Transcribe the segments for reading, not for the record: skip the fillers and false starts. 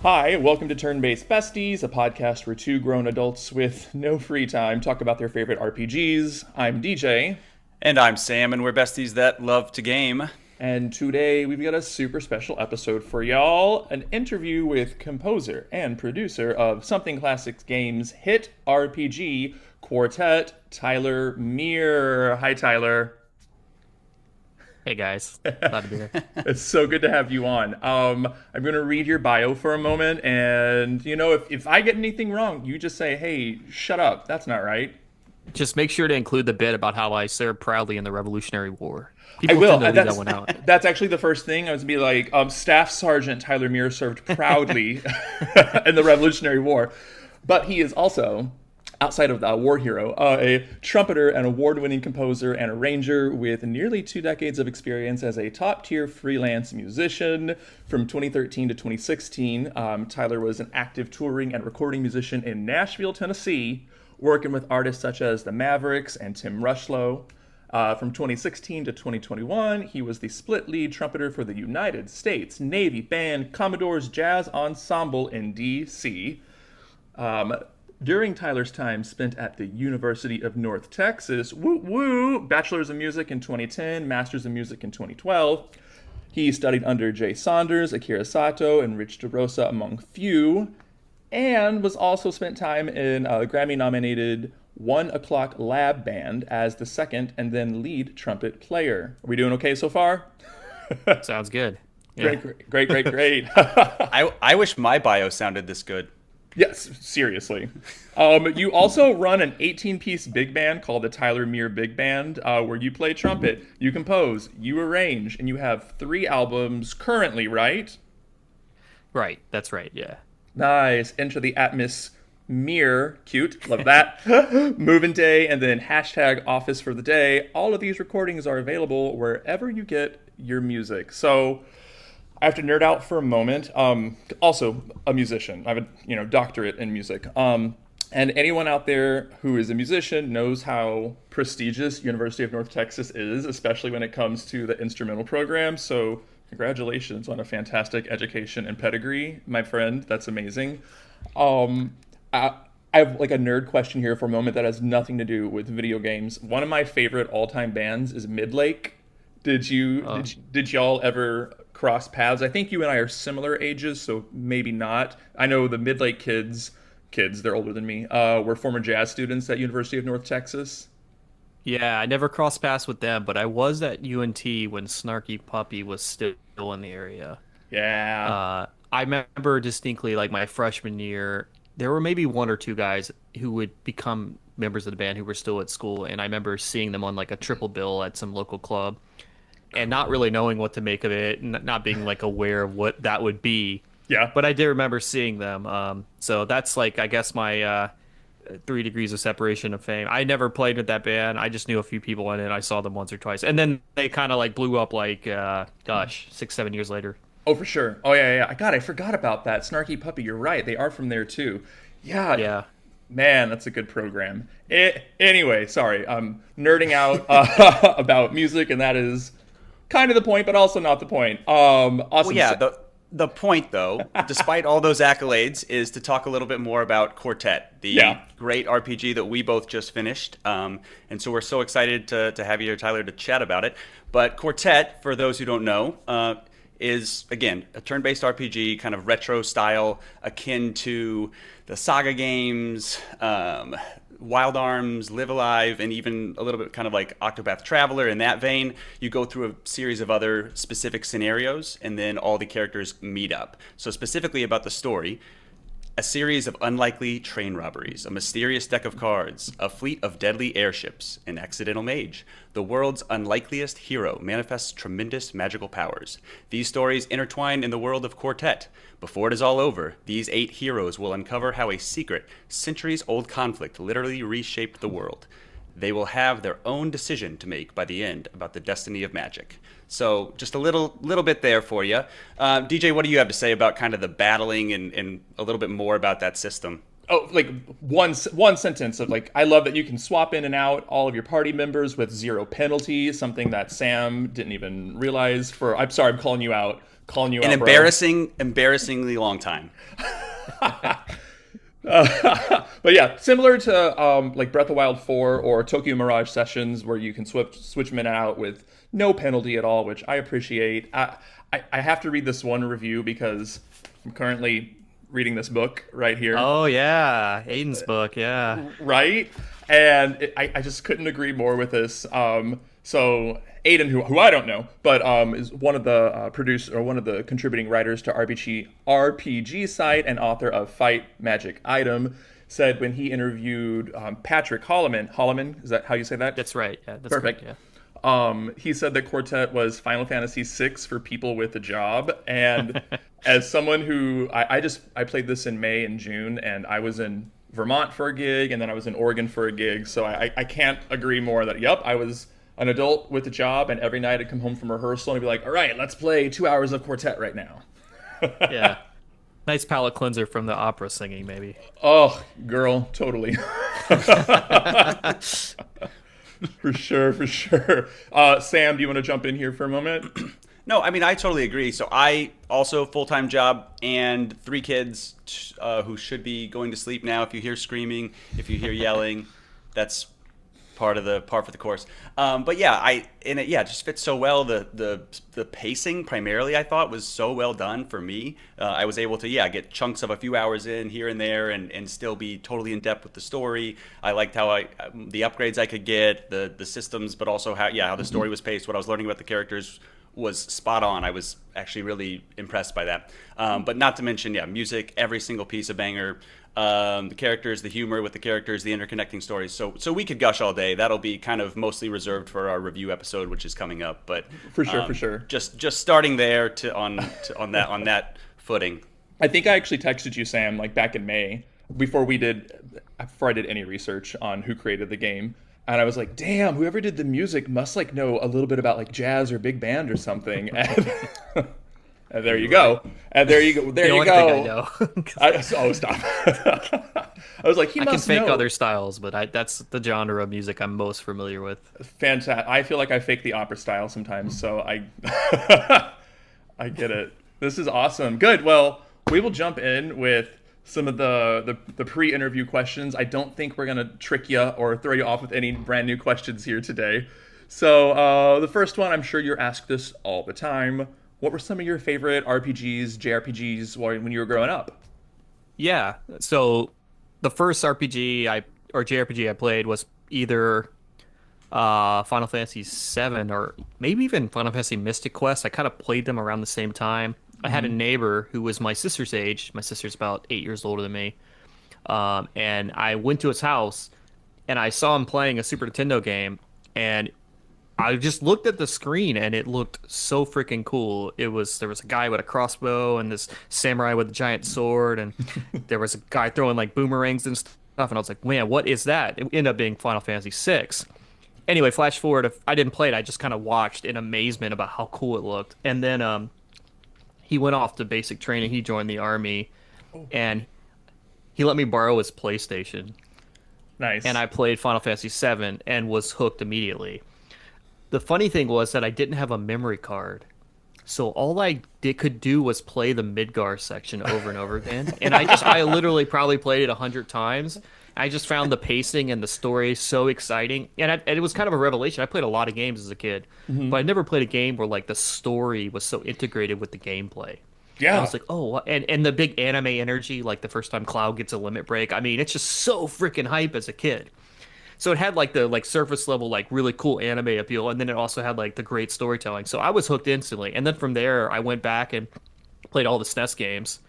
Hi, welcome to Turn-Based Besties, a podcast where two grown adults with no free time talk about their favorite RPGs. I'm DJ. And I'm Sam, and we're besties that love to game. And today we've got a super special episode for y'all. An interview with composer and producer of Something Classics Games hit RPG Quartet, Tyler Mire. Hi, Tyler. Hey guys, glad to be here. It's so good to have you on. I'm going to read your bio for a moment, and if I get anything wrong, you just say, "Hey, shut up. That's not right." Just make sure to include the bit about how I served proudly in the Revolutionary War. I will. Tend to leave that one out. That's actually the first thing. I was going to be like, Staff Sergeant Tyler Mire served proudly in the Revolutionary War, but he is also, outside of the war hero, a trumpeter, an award-winning composer, and arranger with nearly 2 decades of experience as a top-tier freelance musician. From 2013 to 2016, Tyler was an active touring and recording musician in Nashville, Tennessee, working with artists such as the Mavericks and Tim Rushlow. From 2016 to 2021, he was the split lead trumpeter for the United States Navy Band Commodore's Jazz Ensemble in D.C. During Tyler's time spent at the University of North Texas, Bachelor's of Music in 2010, Master's of Music in 2012. He studied under Jay Saunders, Akira Sato, and Rich DeRosa, among few, and was also spent time in a Grammy-nominated 1 O'Clock Lab Band as the second and then lead trumpet player. Are we doing okay so far? Sounds good. Yeah. Great. I wish my bio sounded this good. Yes, seriously. You also run an 18-piece big band called the Tyler Mire Big Band, where you play trumpet, you compose, you arrange, and you have 3 albums currently, right? Right, that's right, yeah. Nice. Enter the Atmosphere. Cute. Love that. Moving Day, and then hashtag Office for the Day. All of these recordings are available wherever you get your music. So I have to nerd out for a moment. Also a musician. I have a doctorate in music. And anyone out there who is a musician knows how prestigious University of North Texas is, especially when it comes to the instrumental program. So congratulations on a fantastic education and pedigree, my friend. That's amazing. I have like a nerd question here for a moment that has nothing to do with video games. One of my favorite all-time bands is Midlake. Did y'all ever cross paths? I think you and I are similar ages, so maybe not. I know the Midlake kids, they're older than me, were former jazz students at University of North Texas. Yeah, I never crossed paths with them, but I was at UNT when Snarky Puppy was still in the area. Yeah. I remember distinctly, like my freshman year, there were maybe 1 or 2 guys who would become members of the band who were still at school, and I remember seeing them on like a triple bill at some local club and not really knowing what to make of it, and not being like aware of what that would be. Yeah. But I did remember seeing them. So that's like, I guess, my 3 degrees of separation of fame. I never played with that band. I just knew a few people in it. I saw them once or twice. And then they kind of like blew up like, 6-7 years later. Oh, for sure. Oh, yeah. God, I forgot about that. Snarky Puppy, you're right. They are from there, too. Yeah. Man, that's a good program. Anyway, sorry. I'm nerding out about music, and that is kind of the point, but also not the point. Awesome. Well, yeah, the point, though, despite all those accolades, is to talk a little bit more about Quartet, the great RPG that we both just finished. And so we're so excited to have you here, Tyler, to chat about it. But Quartet, for those who don't know, is, again, a turn-based RPG, kind of retro style, akin to the Saga games, Wild Arms, Live Alive, and even a little bit kind of like Octopath Traveler. In that vein, you go through a series of other specific scenarios, and then all the characters meet up. So specifically about the story, a series of unlikely train robberies, a mysterious deck of cards, a fleet of deadly airships, an accidental mage. The world's unlikeliest hero manifests tremendous magical powers. These stories intertwine in the world of Quartet. Before it is all over, these 8 heroes will uncover how a secret, centuries-old conflict literally reshaped the world. They will have their own decision to make by the end about the destiny of magic. So just a little bit there for you. DJ, what do you have to say about kind of the battling and a little bit more about that system? Oh, like one sentence of like, I love that you can swap in and out all of your party members with 0 penalty, something that Sam didn't even realize I'm sorry, I'm calling you out. calling you An out, bro. embarrassingly long time. But yeah, similar to like Breath of the Wild 4 or Tokyo Mirage Sessions, where you can switch them in and out with no penalty at all, which I appreciate. I have to read this one review because I'm currently reading this book right here. Oh yeah, Aiden's book, yeah. Right? And I just couldn't agree more with this. So Aiden, who I don't know, but is one of the producers or one of the contributing writers to RPG site and author of Fight Magic Item, said when he interviewed Patrick Holloman, is that how you say that? That's right. Yeah, that's Perfect. correct, yeah. He said that Quartet was Final Fantasy VI for people with a job, and as someone who I played this in May and June, and I was in Vermont for a gig, and then I was in Oregon for a gig, so I can't agree more that yep, I was an adult with a job, and every night I'd come home from rehearsal and I'd be like, all right, let's play 2 hours of Quartet right now. Yeah. Nice palate cleanser from the opera singing, maybe. Oh, girl, totally. For sure, for sure. Sam, do you want to jump in here for a moment? No, I mean, I totally agree. So I also full-time job and 3 kids who should be going to sleep now. If you hear screaming, if you hear yelling, that's par for the course. But yeah, it just fits so well. The pacing primarily I thought was so well done for me. I was able to get chunks of a few hours in here and there and still be totally in depth with the story. I liked how the upgrades I could get, the systems, but also how the story was paced. What I was learning about the characters was spot on. I was actually really impressed by that. But not to mention, music, every single piece a banger. The characters, the humor with the characters, the interconnecting stories. So we could gush all day. That'll be kind of mostly reserved for our review episode, which is coming up. But for sure. Just starting there on that footing. I think I actually texted you, Sam, like back in May before I did any research on who created the game. And I was like, damn, whoever did the music must like know a little bit about like jazz or big band or something. And there you go. And there you go. There you go. Thing I know. Oh, stop. I was like, he must know. I can fake other styles, but that's the genre of music I'm most familiar with. Fantastic. I feel like I fake the opera style sometimes, so I I get it. This is awesome. Good. Well, we will jump in with some of the pre-interview questions. I don't think we're going to trick you or throw you off with any brand new questions here today. So the first one, I'm sure you're asked this all the time. What were some of your favorite RPGs, JRPGs when you were growing up? Yeah. So the first or JRPG I played was either Final Fantasy VII or maybe even Final Fantasy Mystic Quest. I kind of played them around the same time. I had a neighbor who was my sister's age. My sister's about 8 years older than me. And I went to his house and I saw him playing a Super Nintendo game, and I just looked at the screen and it looked so freaking cool. There was a guy with a crossbow and this samurai with a giant sword, and there was a guy throwing like boomerangs and stuff. And I was like, man, what is that? It ended up being Final Fantasy VI. Anyway, flash forward. I didn't play it. I just kind of watched in amazement about how cool it looked. And then he went off to basic training. He joined the army, and he let me borrow his PlayStation. Nice. And I played Final Fantasy VII and was hooked immediately. The funny thing was that I didn't have a memory card, so all I could do was play the Midgar section over and over again. And I literally probably played it 100 times. I just found the pacing and the story so exciting, and it was kind of a revelation. I played a lot of games as a kid, but I never played a game where like the story was so integrated with the gameplay. Yeah, and I was like, oh, and the big anime energy, like the first time Cloud gets a limit break. I mean, it's just so freaking hype as a kid. So it had like the surface level, like really cool anime appeal, and then it also had like the great storytelling. So I was hooked instantly. And then from there, I went back and played all the SNES games.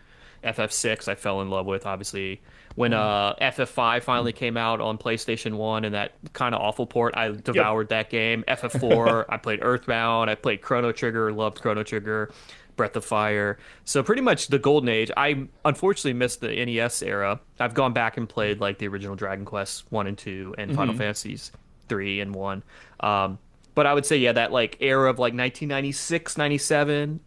FF6 I fell in love with, obviously. When FF5 finally came out on PlayStation 1 and that kind of awful port, I devoured that game. FF4, I played Earthbound, I played Chrono Trigger, loved Chrono Trigger. Breath of Fire. So pretty much the golden age. I unfortunately missed the NES era. I've gone back and played like the original Dragon Quest 1 and 2 and Final Fantasies 3 and 1. But I would say, that like era of like 1996, 97,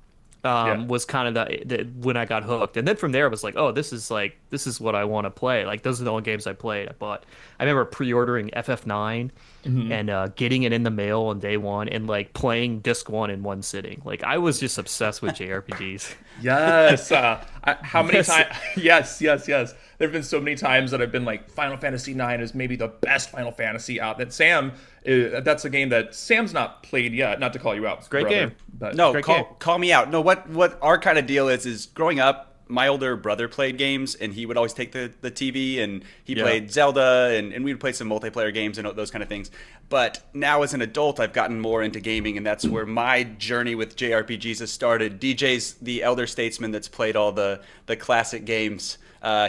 Yeah. was kind of the when I got hooked, and then from there it was like, oh, this is what I want to play. Like those are the only games I played. I remember pre-ordering FF9 Hmm. and getting it in the mail on day one and like playing disc one in one sitting. Like I was just obsessed with JRPGs. Yes. How many Yes. times? Yes, yes, yes. There have been so many times that I've been like, Final Fantasy IX is maybe the best Final Fantasy out. That Sam, that's a game that Sam's not played yet. Not to call you out, Great brother, game. but No, Great game. call me out. No, what our kind of deal is growing up, my older brother played games and he would always take the TV and he Yeah. played Zelda and we would play some multiplayer games and those kind of things. But now as an adult, I've gotten more into gaming and that's where my journey with JRPGs has started. DJ's the elder statesman that's played all the classic games.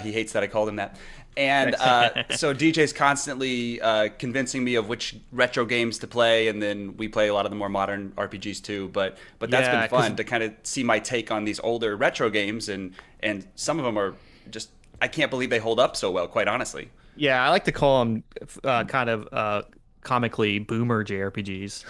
He hates that I called him that. And so DJ's constantly convincing me of which retro games to play, and then we play a lot of the more modern RPGs too. But that's Yeah, been 'cause fun to kind of see my take on these older retro games, and some of them are just I can't believe they hold up so well, quite honestly. Yeah, I like to call them kind of comically boomer JRPGs,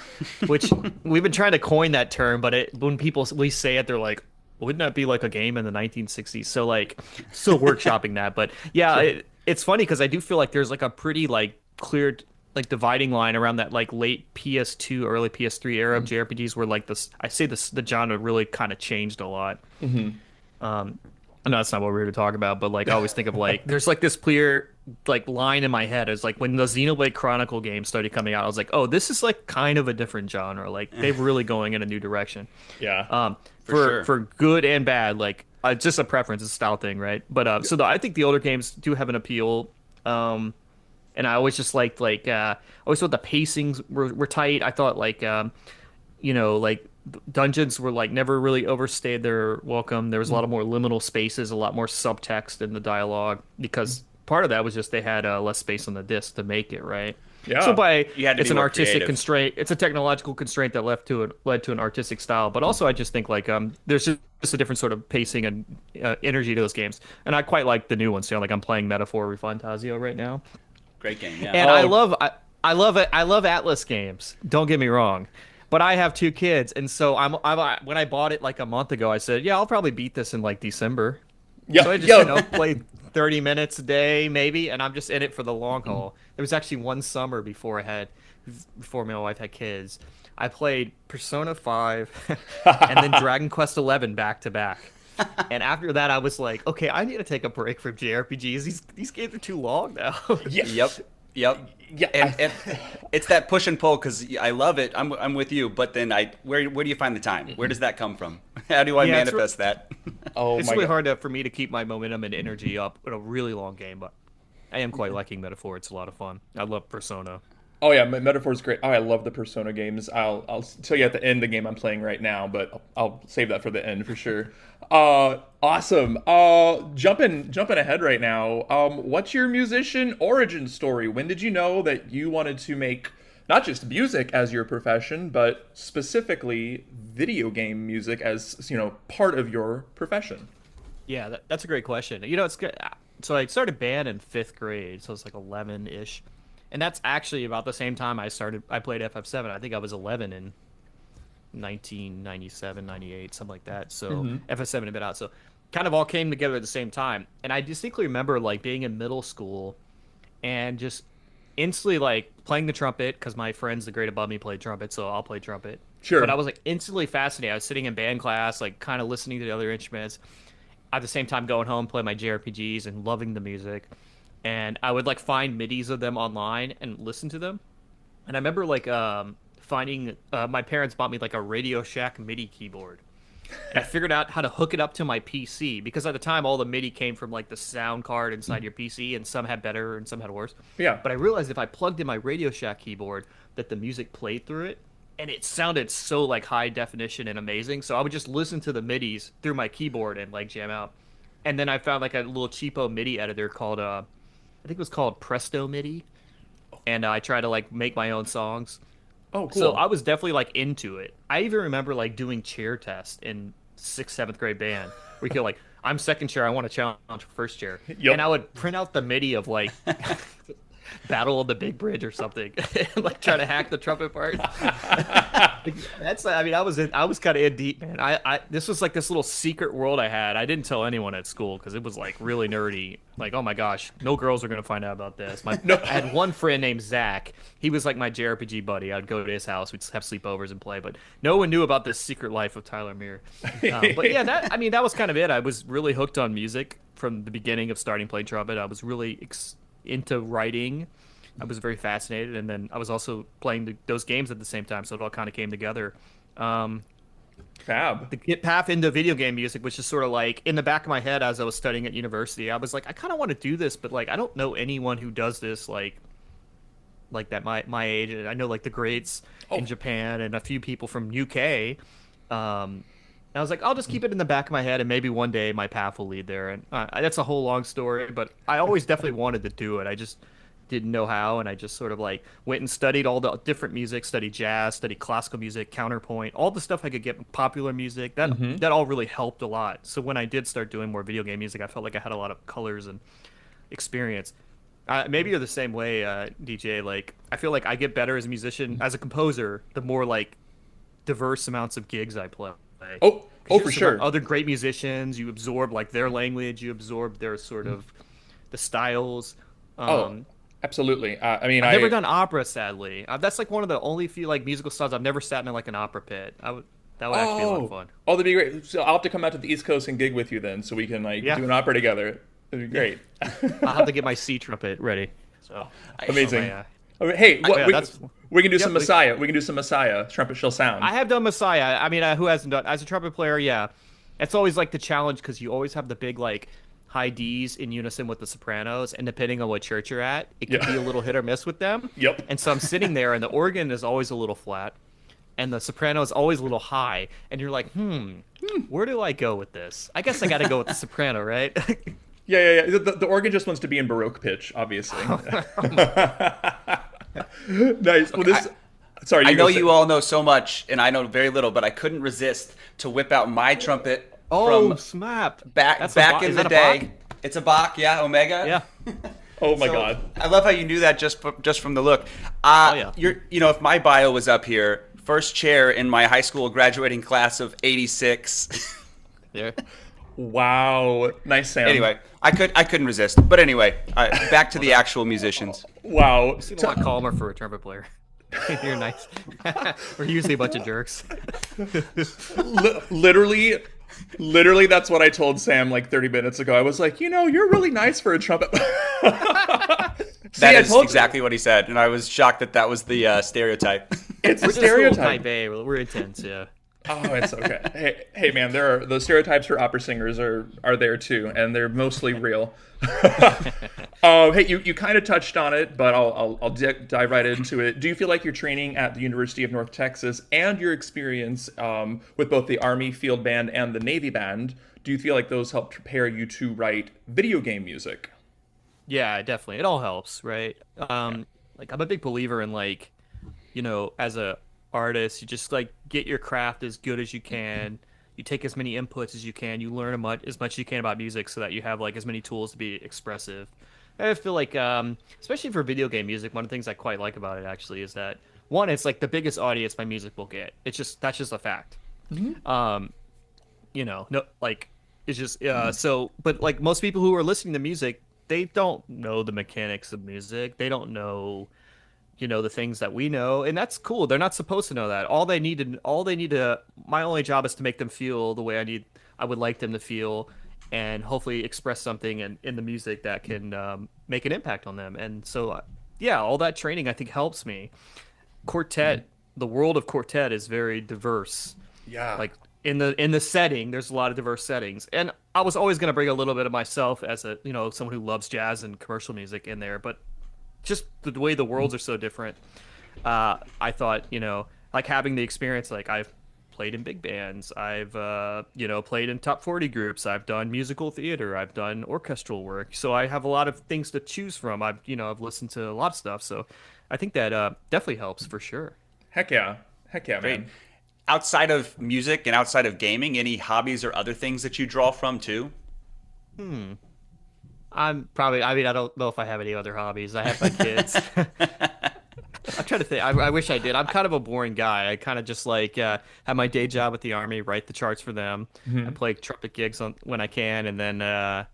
which we've been trying to coin that term, but when people we say it, they're like, wouldn't that be like a game in the 1960s? So like, still workshopping that, but yeah, it's funny because I do feel like there's like a pretty like clear like dividing line around that like late PS2, early PS3 era of JRPGs where like this, I say this, the genre really kind of changed a lot. I know that's not what we were to talk about, but like I always think of like there's like this clear like line in my head. It's like when the Xenoblade Chronicle games started coming out, I was like, oh, this is like kind of a different genre. Like they're really going in a new direction. yeah. For sure. good and bad, like it's just a preference, it's a style thing, right? But I think the older games do have an appeal. And I always just liked I always thought the pacings were tight. I thought like dungeons were like never really overstayed their welcome. There was a lot of more liminal spaces, a lot more subtext in the dialogue because part of that was just they had less space on the disc to make it, right? So Yeah. by You had to it's be an more artistic creative. constraint, it's a technological constraint that led to an artistic style. But also I just think like there's just a different sort of pacing and energy to those games. And I quite like the new ones. You know, like I'm playing Metaphor Refantasio right now. Great game, yeah. And Oh, I love it. I love Atlas games. Don't get me wrong, but I have two kids, and so when I bought it like a month ago, I said, yeah, I'll probably beat this in like December. yeah. So I just Yeah. played 30 minutes a day maybe, and I'm just in it for the long haul. There was actually one summer before my wife had kids, I played Persona 5 and then Dragon Quest 11 back to back. And after that, I was like, okay, I need to take a break from JRPGs. These games are too long now. Yeah. Yep. Yep. Yeah, And it's that push and pull because I love it. I'm with you, but then where do you find the time? Where does that come from? How do I Yeah, it's manifest that? Oh It's my really God. hard for me to keep my momentum and energy up in a really long game, but I am quite liking Metaphor. It's a lot of fun. I love Persona. Oh yeah, Metaphor's great. Oh, I love the Persona games. I'll tell you at the end the game I'm playing right now, but I'll save that for the end for sure. Awesome. Jumping ahead right now. What's your musician origin story? When did you know that you wanted to make not just music as your profession, but specifically video game music as, part of your profession? Yeah, that's a great question. You know, it's good. So I started band in fifth grade, so it's like 11-ish. And that's actually about the same time I played FF7. I think I was 11 in 1997, 98, something like that. So FF7 had been out. So kind of all came together at the same time. And I distinctly remember like being in middle school and just instantly like playing the trumpet because my friends, the grade above me, played trumpet, so I'll play trumpet. Sure. But I was like instantly fascinated. I was sitting in band class, like kind of listening to the other instruments. At the same time, going home, play my JRPGs and loving the music. And I would like find MIDIs of them online and listen to them. And I remember like finding my parents bought me like a Radio Shack MIDI keyboard. And I figured out how to hook it up to my PC because at the time all the MIDI came from like the sound card inside your PC, and some had better and some had worse. Yeah. But I realized if I plugged in my Radio Shack keyboard that the music played through it, and it sounded so like high definition and amazing. So I would just listen to the MIDIs through my keyboard and like jam out. And then I found like a little cheapo MIDI editor called I think it was called Presto MIDI, and I tried to like make my own songs. Oh, cool. So I was definitely like into it. I even remember like doing chair tests in sixth, seventh grade band where you feel like I'm second chair, I want to challenge for first chair, Yep. and I would print out the MIDI of like Battle of the Big Bridge or something, like trying to hack the trumpet part. That's, I mean, I was kind of in deep, man. This was like this little secret world I had. I didn't tell anyone at school because it was like really nerdy. Like, oh my gosh, no girls are gonna find out about this. No. I had one friend named Zach. He was like my JRPG buddy. I'd go to his house. We'd have sleepovers and play, but no one knew about this secret life of Tyler Mire. But yeah, that was kind of it. I was really hooked on music from the beginning of starting playing trumpet. I was really into writing. I was very fascinated, and then I was also playing those games at the same time, so it all kind of came together. Fab. The get path into video game music, which is sort of like in the back of my head as I was studying at university. I was like, I kind of want to do this, but like I don't know anyone who does this like that my age. And I know like the greats in Japan and a few people from UK. And I was like, I'll just keep it in the back of my head, and maybe one day my path will lead there. And that's a whole long story, but I always definitely wanted to do it. I just didn't know how, and I just sort of like went and studied all the different music, studied jazz, studied classical music, counterpoint, all the stuff I could get, popular music. That all really helped a lot. So when I did start doing more video game music, I felt like I had a lot of colors and experience. Maybe you're the same way, DJ. Like I feel like I get better as a musician, as a composer, the more like diverse amounts of gigs I play. Oh, for sure. Other great musicians, you absorb like their language, you absorb their sort of the styles. Absolutely. I mean, I've never done opera, sadly. That's like one of the only few like musical styles I've never sat in like an opera pit. That would actually be a lot of fun. Oh, that'd be great. So I'll have to come out to the East Coast and gig with you then, so we can like do an opera together. That'd be great. I'll have to get my C trumpet ready. So amazing. Hey, we can do some please. Messiah. We can do some Messiah. Trumpet shall sound. I have done Messiah. I mean, who hasn't done as a trumpet player? Yeah, it's always like the challenge because you always have the big like high D's in unison with the sopranos, and depending on what church you're at, it can be a little hit or miss with them. Yep. And so I'm sitting there, and the organ is always a little flat, and the soprano is always a little high, and you're like, where do I go with this? I guess I got to go with the soprano, right? Yeah. The organ just wants to be in Baroque pitch, obviously. Nice. Well, sorry. I know you all know so much, and I know very little, but I couldn't resist to whip out my trumpet. Oh, snap! Back in the day. It's a Bach, yeah, Omega. Yeah. Oh my God! I love how you knew that just from the look. Yeah. If my bio was up here, first chair in my high school graduating class of '86. There. Wow, nice, Sam. Anyway, I couldn't resist. But anyway, back to the actual musicians. Wow, You seem a lot calmer for a trumpet player. You're nice. We're usually a bunch of jerks. Literally, that's what I told Sam like 30 minutes ago. I was like, you're really nice for a trumpet. That is exactly what he said, and I was shocked that was the stereotype. It's a We're stereotype. Type A. We're intense, yeah. Oh, it's okay. Hey, man, those stereotypes for opera singers are there too, and they're mostly real. Hey, you kind of touched on it, but I'll dive right into it. Do you feel like your training at the University of North Texas and your experience with both the Army Field Band and the Navy Band, do you feel like those helped prepare you to write video game music? Yeah, definitely. It all helps, right? Like I'm a big believer in like, as a artist, you just like get your craft as good as you can. You take as many inputs as you can. You learn as much as you can about music so that you have like as many tools to be expressive. I feel like, especially for video game music, one of the things I quite like about it actually is that one, it's like the biggest audience my music will get. That's just a fact. Mm-hmm. No, like it's just so. But like most people who are listening to music, they don't know the mechanics of music. They don't know, the things that we know, and that's cool. They're not supposed to know that. My only job is to make them feel the way I would like them to feel, and hopefully express something in the music that can make an impact on them. And so, all that training I think helps me. Quartet, the world of quartet is very diverse. Yeah. Like in the setting, there's a lot of diverse settings, and I was always going to bring a little bit of myself as a someone who loves jazz and commercial music in there, but just the way the worlds are so different. I thought, like having the experience, like I've played in big bands, I've, played in top 40 groups, I've done musical theater, I've done orchestral work. So I have a lot of things to choose from. I've listened to a lot of stuff. So I think that definitely helps for sure. Heck yeah, man. Outside of music and outside of gaming, any hobbies or other things that you draw from too? I'm probably. I mean, I don't know if I have any other hobbies. I have my kids. I'm trying to think. I wish I did. I'm kind of a boring guy. I kind of just like have my day job at the army, write the charts for them. I Hmm. play trumpet gigs when I can, and then now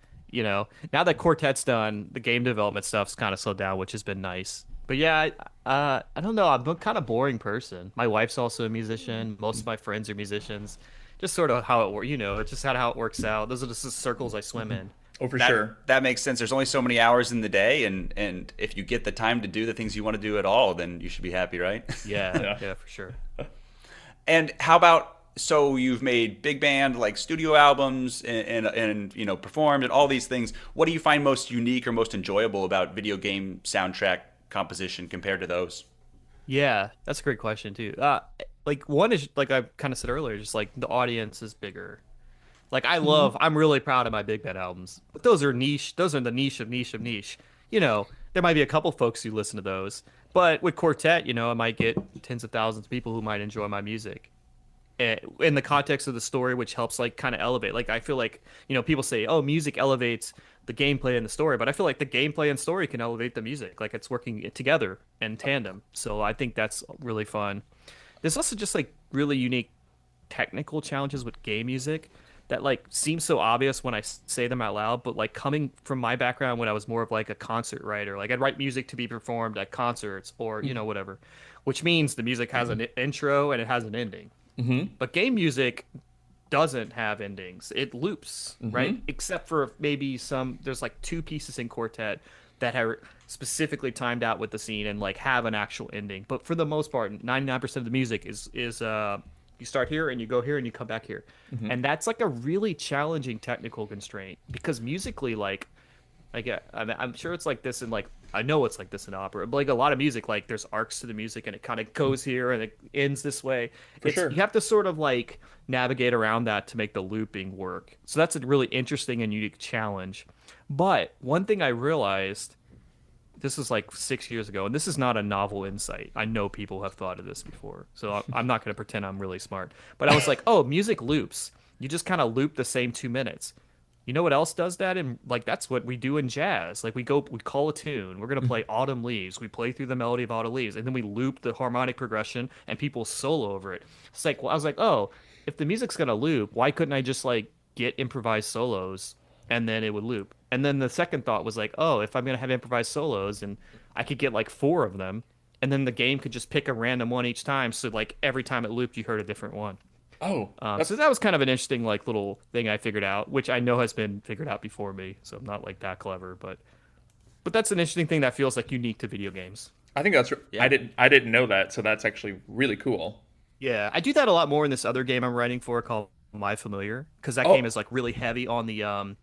that Quartet's done, the game development stuff's kind of slowed down, which has been nice. But yeah, I don't know. I'm a kind of boring person. My wife's also a musician. Most of my friends are musicians. Just sort of how it works. It's just how it works out. Those are just the circles I swim in. Oh, for That sure. that makes sense. There's only so many hours in the day, and if you get the time to do the things you want to do at all, then you should be happy, right? Yeah, Yeah. yeah, for sure. And how about, so you've made big band like studio albums and performed and all these things. What do you find most unique or most enjoyable about video game soundtrack composition compared to those? Yeah, that's a great question too. Like one is like I kind of said earlier, just like the audience is bigger. Like I'm really proud of my big band albums, but those are niche. Those are the niche of niche of niche. There might be a couple folks who listen to those, but with Quartet, I might get tens of thousands of people who might enjoy my music. In the context of the story, which helps like kind of elevate. Like I feel like people say, "Oh, music elevates the gameplay and the story," but I feel like the gameplay and story can elevate the music. Like it's working together in tandem. So I think that's really fun. There's also just like really unique technical challenges with game music that like seem so obvious when I say them out loud, but like coming from my background when I was more of like a concert writer, like I'd write music to be performed at concerts or whatever, which means the music has an intro and it has an ending. Hmm. But game music doesn't have endings. It loops, right? Except for maybe there's like two pieces in Quartet that are specifically timed out with the scene and like have an actual ending. But for the most part, 99% of the music is you start here and you go here and you come back here. And that's like a really challenging technical constraint because musically I'm sure it's like this in like I know it's like this in opera, but like a lot of music, like there's arcs to the music and it kind of goes here and it ends this way. For sure. You have to sort of like navigate around that to make the looping work. So that's a really interesting and unique challenge. But one thing I realized, this was like 6 years ago, and this is not a novel insight. I know people have thought of this before, so I'm not going to pretend I'm really smart. But I was like, oh, music loops. You just kind of loop the same 2 minutes. You know what else does that? And like that's what we do in jazz. Like we call a tune. We're gonna play Autumn Leaves. We play through the melody of Autumn Leaves, and then we loop the harmonic progression, and people solo over it. It's like, well, I was like, oh, if the music's gonna loop, why couldn't I just like get improvised solos, and then it would loop? And then the second thought was like, oh, if I'm gonna have improvised solos, and I could get like four of them, and then the game could just pick a random one each time. So like every time it looped, you heard a different one. Oh, So that was kind of an interesting like little thing I figured out, which I know has been figured out before me. So I'm not like that clever, but that's an interesting thing that feels like unique to video games. I think that's. Yeah. I didn't know that, so that's actually really cool. Yeah, I do that a lot more in this other game I'm writing for called My Familiar, because that Oh, game is like really heavy on the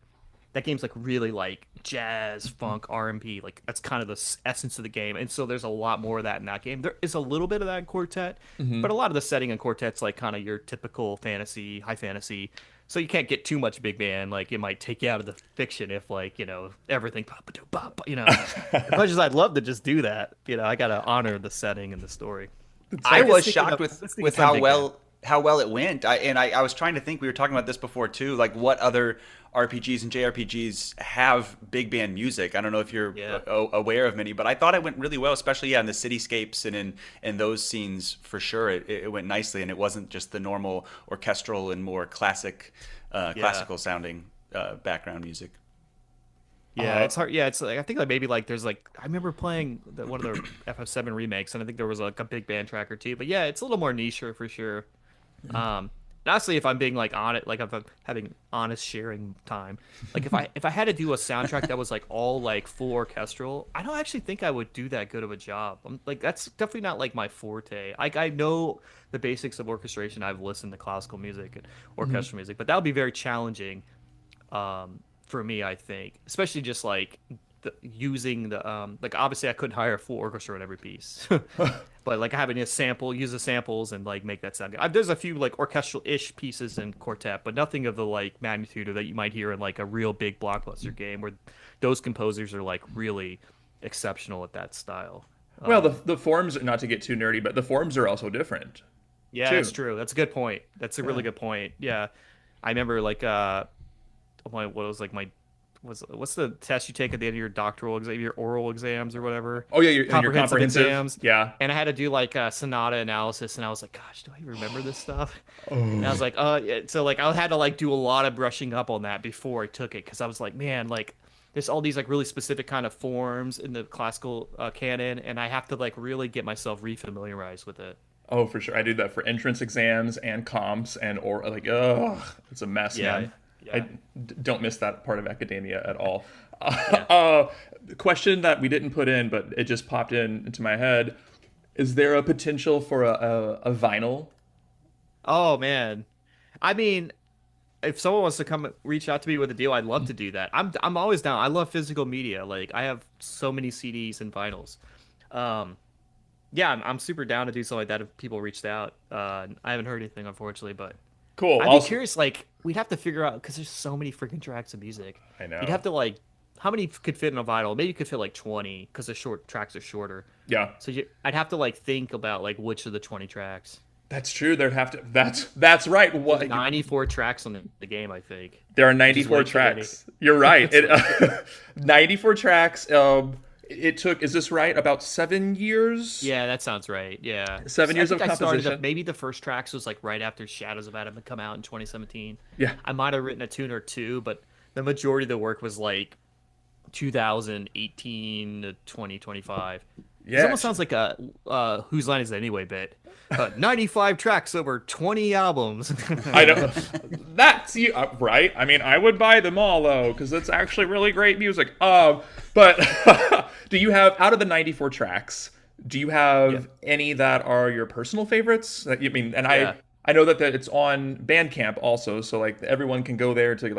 that game's like really like jazz, funk, R&B. Like that's kind of the essence of the game. And so there's a lot more of that in that game. There is a little bit of that in Quartet, but a lot of the setting in Quartet's like kind of your typical fantasy, high fantasy. So you can't get too much big band. Like it might take you out of the fiction if like, everything as much as I'd love to just do that, I got to honor the setting and the story. I just was thinking shocked of- with let's think with of some how big well it went. I was trying to think. We were talking about this before too. Like what other RPGs and JRPGs have big band music? I don't know if you're Yeah. aware of many, but I thought it went really well, especially in the cityscapes and in those scenes for sure. It went nicely, and it wasn't just the normal orchestral and more classical sounding background music. Yeah, Uh, it's hard. Yeah, it's like I think like maybe like there's like I remember playing one of the FF7 remakes, and I think there was like a big band track or two. But yeah, it's a little more niche for sure. And honestly, if I'm being like on it, like if I'm having honest sharing time, like if I had to do a soundtrack that was like all like full orchestral, I don't actually think I would do that good of a job. Like that's definitely not like my forte. Like I know the basics of orchestration. I've listened to classical music and orchestral music, but that would be very challenging. For me, I think, especially just like using the like obviously I couldn't hire a full orchestra on every piece, but like having a sample, use the samples and like make that sound good. There's a few like orchestral-ish pieces in Quartet, but nothing of the like magnitude of that you might hear in like a real big blockbuster game where those composers are like really exceptional at that style. well, the forms, not to get too nerdy, but the forms are also different. Yeah, Too. that's true. That's a good point. That's a really good point. Yeah, I remember like what was like my what's the test you take at the end of your doctoral exam, your oral exams or whatever? Oh yeah, your Comprehensive comprehensive. exams. Yeah. And I had to do like a sonata analysis, and I was like, gosh, do I remember this stuff? And I was Oh. like, yeah. So like I had to like do a lot of brushing up on that before I took it because I was like, man, like there's all these like really specific kind of forms in the classical canon, and I have to like really get myself refamiliarized with it. Oh, for sure. I do that for entrance exams and comps and or like, ugh, it's a mess, Yeah, man. I yeah, don't miss that part of academia at all. yeah. Question that we didn't put in, but it just popped into my head. Is there a potential for a vinyl? Oh man, I mean, if someone wants to come reach out to me with a deal, I'd love to do that. I'm always down. I love physical media. Like I have so many CDs and vinyls. Um, yeah, I'm super down to do something like that if people reached out. I haven't heard anything unfortunately, but Cool. I'd be Also, curious. Like we'd have to figure out because there's so many freaking tracks of music. I You'd know. have to like how many could fit in a vinyl? Maybe you could fit like 20 because the short tracks are shorter. Yeah, So I'd have to like think about like which of the 20 tracks. that's true. There'd have to. That's right. There's What 94 tracks on the game, I think. there are Which is 94 way too many. tracks. You're right. 94 tracks. It took. Is this right? About 7 years. Yeah, that sounds right. Yeah. 7 years I of think I started composition. maybe the first tracks was like right after Shadows of Adam had come out in 2017. Yeah. I might have written a tune or two, but the majority of the work was like 2018 to 2025. It Yeah. almost sounds like a Whose Line Is It Anyway bit. 95 tracks over 20 albums. I know. That's you, right? I mean, I would buy them all though, because it's actually really great music. But do you have out of the 94 tracks? Do you have Yeah. any that are your personal favorites? That you mean? And Yeah. I know that it's on Bandcamp also, so like everyone can go there to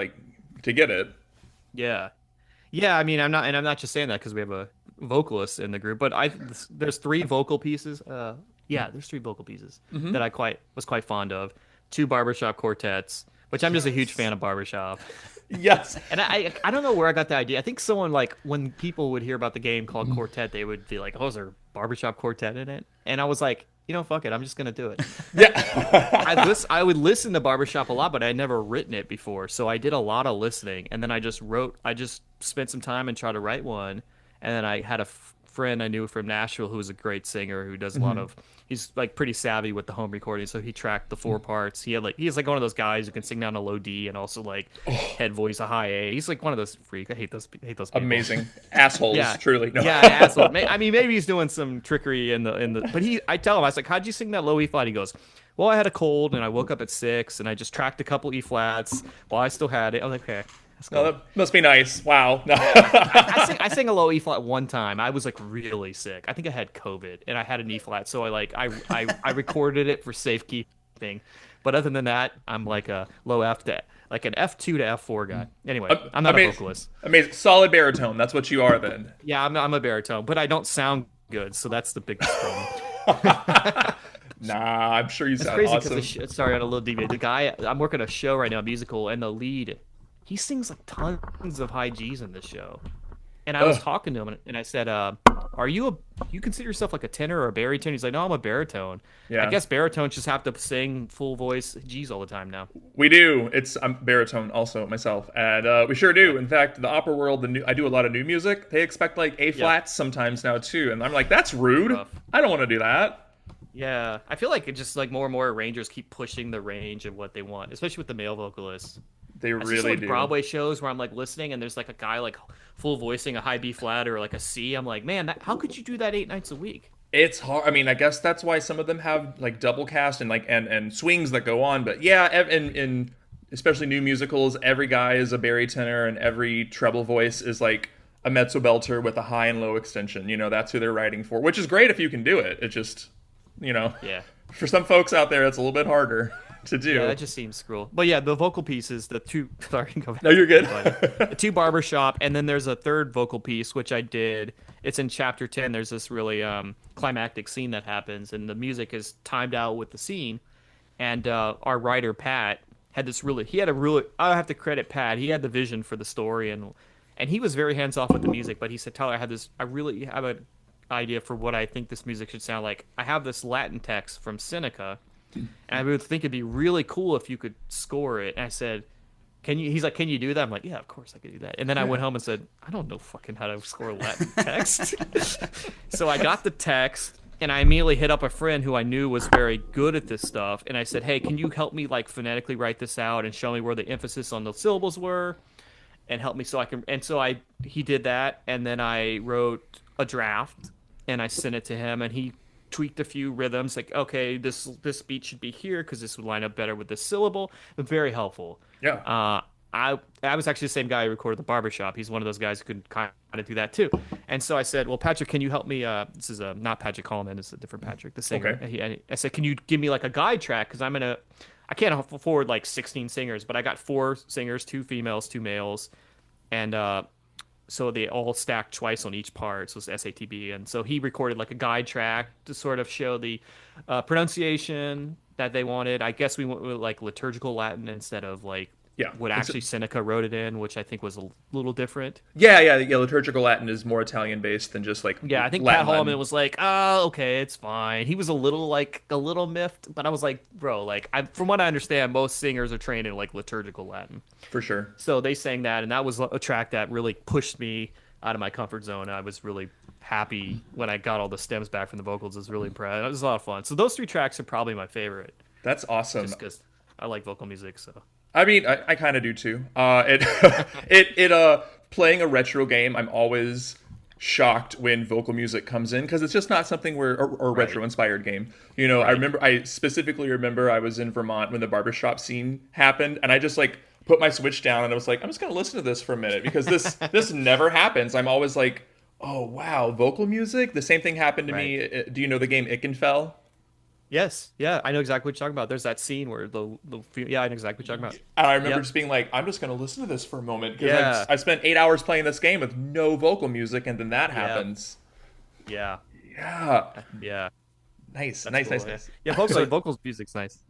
get it. Yeah. Yeah, I mean, I'm not just saying that because we have a vocalist in the group, but there's three vocal pieces. Yeah, there's three vocal pieces that I was quite fond of. Two barbershop quartets, which I'm just a huge fan of barbershop. Yes. And I don't know where I got the idea. I think someone like when people would hear about the game called Quartet, they would be like, "Oh, is there a barbershop quartet in it?" And I was like, fuck it, I'm just gonna do it. Yeah. I would listen to barbershop a lot, but I had never written it before, so I did a lot of listening, and then I just spent some time and tried to write one, and then I had a friend I knew from Nashville who was a great singer who does a lot of he's like pretty savvy with the home recording, so he tracked the four parts. He's like one of those guys who can sing down a low D and also like head voice a high A. He's like one of those freak. I hate those people. Amazing assholes. Yeah, Truly. No. yeah, asshole. I mean, maybe he's doing some trickery in the. But I tell him, I was like, "How'd you sing that low E flat?" He goes, "Well, I had a cold and I woke up at 6 and I just tracked a couple E flats while I still had it." I was like, "Okay, that's cool." No, that must be nice. Wow. No. I sang a low E flat one time. I was like really sick. I think I had COVID and I had an E flat, so I recorded it for safekeeping. But other than that, I'm like a low F to like an F2 to F4 guy. Anyway, I'm not a vocalist. Amazing. Solid baritone. That's what you are then. Yeah, I'm a baritone, but I don't sound good, so that's the biggest problem. Nah, I'm sure you It's sound crazy awesome. because sorry, on a little deviate. The guy I'm working a show right now, musical, and the lead, he sings like tons of high G's in this show. And I was talking to him, and I said, "Are you consider yourself like a tenor or a baritone?" He's like, "No, I'm a baritone." Yeah. I guess baritones just have to sing full voice G's all the time now. We do. I'm baritone also myself, and we sure do. In fact, the opera world, I do a lot of new music. They expect like A flats sometimes now too, and I'm like, that's rude. Rough. I don't want to do that. Yeah, I feel like it just like more and more arrangers keep pushing the range of what they want, especially with the male vocalists. They I see really some, like, do. Broadway shows where I'm like listening and there's like a guy like full voicing a high B flat or like a C. I'm like, man, how could you do that 8 nights a week? It's hard. I mean, I guess that's why some of them have like double cast and like and swings that go on. But yeah, in especially new musicals, every guy is a baritone and every treble voice is like a mezzo belter with a high and low extension. That's who they're writing for, which is great if you can do it. It just, Yeah. for some folks out there, it's a little bit harder to do. Yeah, that just seems cruel. But yeah, the vocal pieces, the two. Sorry, go ahead. No, you're good. The two barbershop, and then there's a third vocal piece which I did. It's in chapter 10. There's this really climactic scene that happens, and the music is timed out with the scene. And our writer Pat had this really. He had a really. I have to credit Pat. He had the vision for the story, and he was very hands off with the music. But he said, "Tyler, I really have an idea for what I think this music should sound like. I have this Latin text from Seneca." And I would think it'd be really cool if you could score it. And I said, can you? He's like, can you do that? I'm like, yeah, of course I can do that. And then I went home and said, I don't know fucking how to score Latin text. So I got the text and I immediately hit up a friend who I knew was very good at this stuff. And I said, hey, can you help me like phonetically write this out and show me where the emphasis on the syllables were and help me so I can. And so he did that. And then I wrote a draft and I sent it to him and he tweaked a few rhythms like, okay, this beat should be here because this would line up better with this syllable. Very helpful. Yeah. I was actually the same guy who recorded the barbershop. He's one of those guys who could kind of do that too. And so I said, well, Patrick, can you help me? This is not Patrick Coleman. It's a different Patrick, the singer. Okay. I said, can you give me like a guide track? Because I can't afford like 16 singers, but I got 4 singers, 2 females, 2 males. And so they all stacked twice on each part. So it's SATB. And so he recorded like a guide track to sort of show the pronunciation that they wanted. I guess we went with like liturgical Latin instead of like what actually Seneca wrote it in, which I think was a little different. Yeah. Liturgical Latin is more Italian based than just like I think Latin, Pat Holloman was like, oh, okay, it's fine. He was a little miffed, but I was like, bro, like from what I understand, most singers are trained in like liturgical Latin. For sure. So they sang that, and that was a track that really pushed me out of my comfort zone. I was really happy when I got all the stems back from the vocals. I was really impressed. It was a lot of fun. So those 3 tracks are probably my favorite. That's awesome. Just because I like vocal music, so. I mean, I kind of do too. Playing a retro game, I'm always shocked when vocal music comes in because it's just not something or retro inspired game. You know, right. I specifically remember I was in Vermont when the barbershop scene happened, and I just like put my Switch down and I was like, I'm just gonna listen to this for a minute because this never happens. I'm always like, oh wow, vocal music. The same thing happened to me. Do you know the game Ickenfell? Yes, yeah, I know exactly what you're talking about. There's that scene where I know exactly what you're talking about. And I remember just being like, I'm just going to listen to this for a moment because I spent 8 hours playing this game with no vocal music, and then that happens. Yeah. Nice. Yeah, vocals music's nice.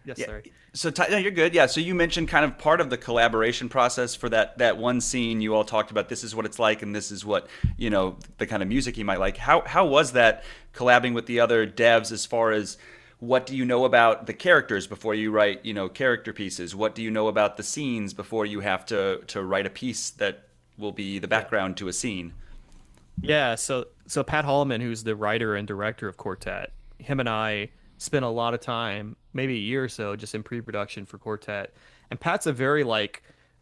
Yes, sorry. So no, you're good. Yeah. So you mentioned kind of part of the collaboration process for that one scene. You all talked about this is what it's like, and this is what the kind of music you might like. How was that collabing with the other devs as far as what do you know about the characters before you write character pieces? What do you know about the scenes before you have to write a piece that will be the background to a scene? Yeah. So Pat Holloman, who's the writer and director of Quartet, him and I spent a lot of time, maybe a year or so, just in pre-production for Quartet. And Pat's a very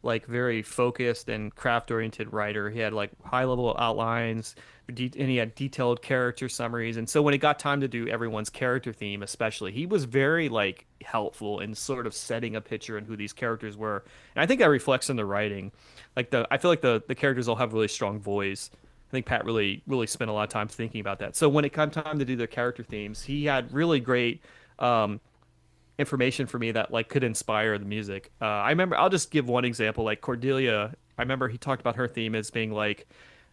very focused and craft-oriented writer. He had like high-level outlines, and he had detailed character summaries. And so when it got time to do everyone's character theme, especially, he was very like helpful in sort of setting a picture and who these characters were. And I think that reflects in the writing. I feel like the characters all have really strong voice. I think Pat really spent a lot of time thinking about that. So when it came time to do the character themes, he had really great information for me that like could inspire the music. I remember, I'll just give one example, like Cordelia. I remember he talked about her theme as being like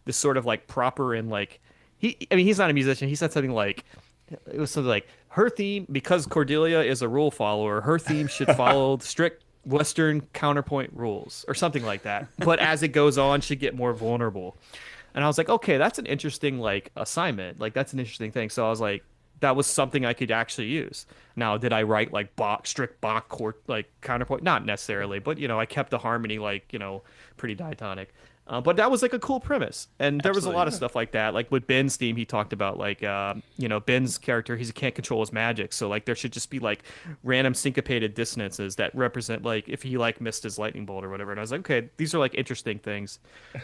this sort of like proper and like he's not a musician. He said something like it was something like her theme, because Cordelia is a rule follower, her theme should follow strict Western counterpoint rules or something like that. But as it goes on, should get more vulnerable. And I was like, okay, that's an interesting like assignment. Like that's an interesting thing. So I was like, that was something I could actually use. Now, did I write like strict Bach chord like counterpoint? Not necessarily, but I kept the harmony like pretty diatonic. But that was like a cool premise, and there was a lot of stuff like that. Like with Ben's theme, he talked about like Ben's character, he can't control his magic, so like there should just be like random syncopated dissonances that represent like if he like missed his lightning bolt or whatever. And I was like, okay, these are like interesting things.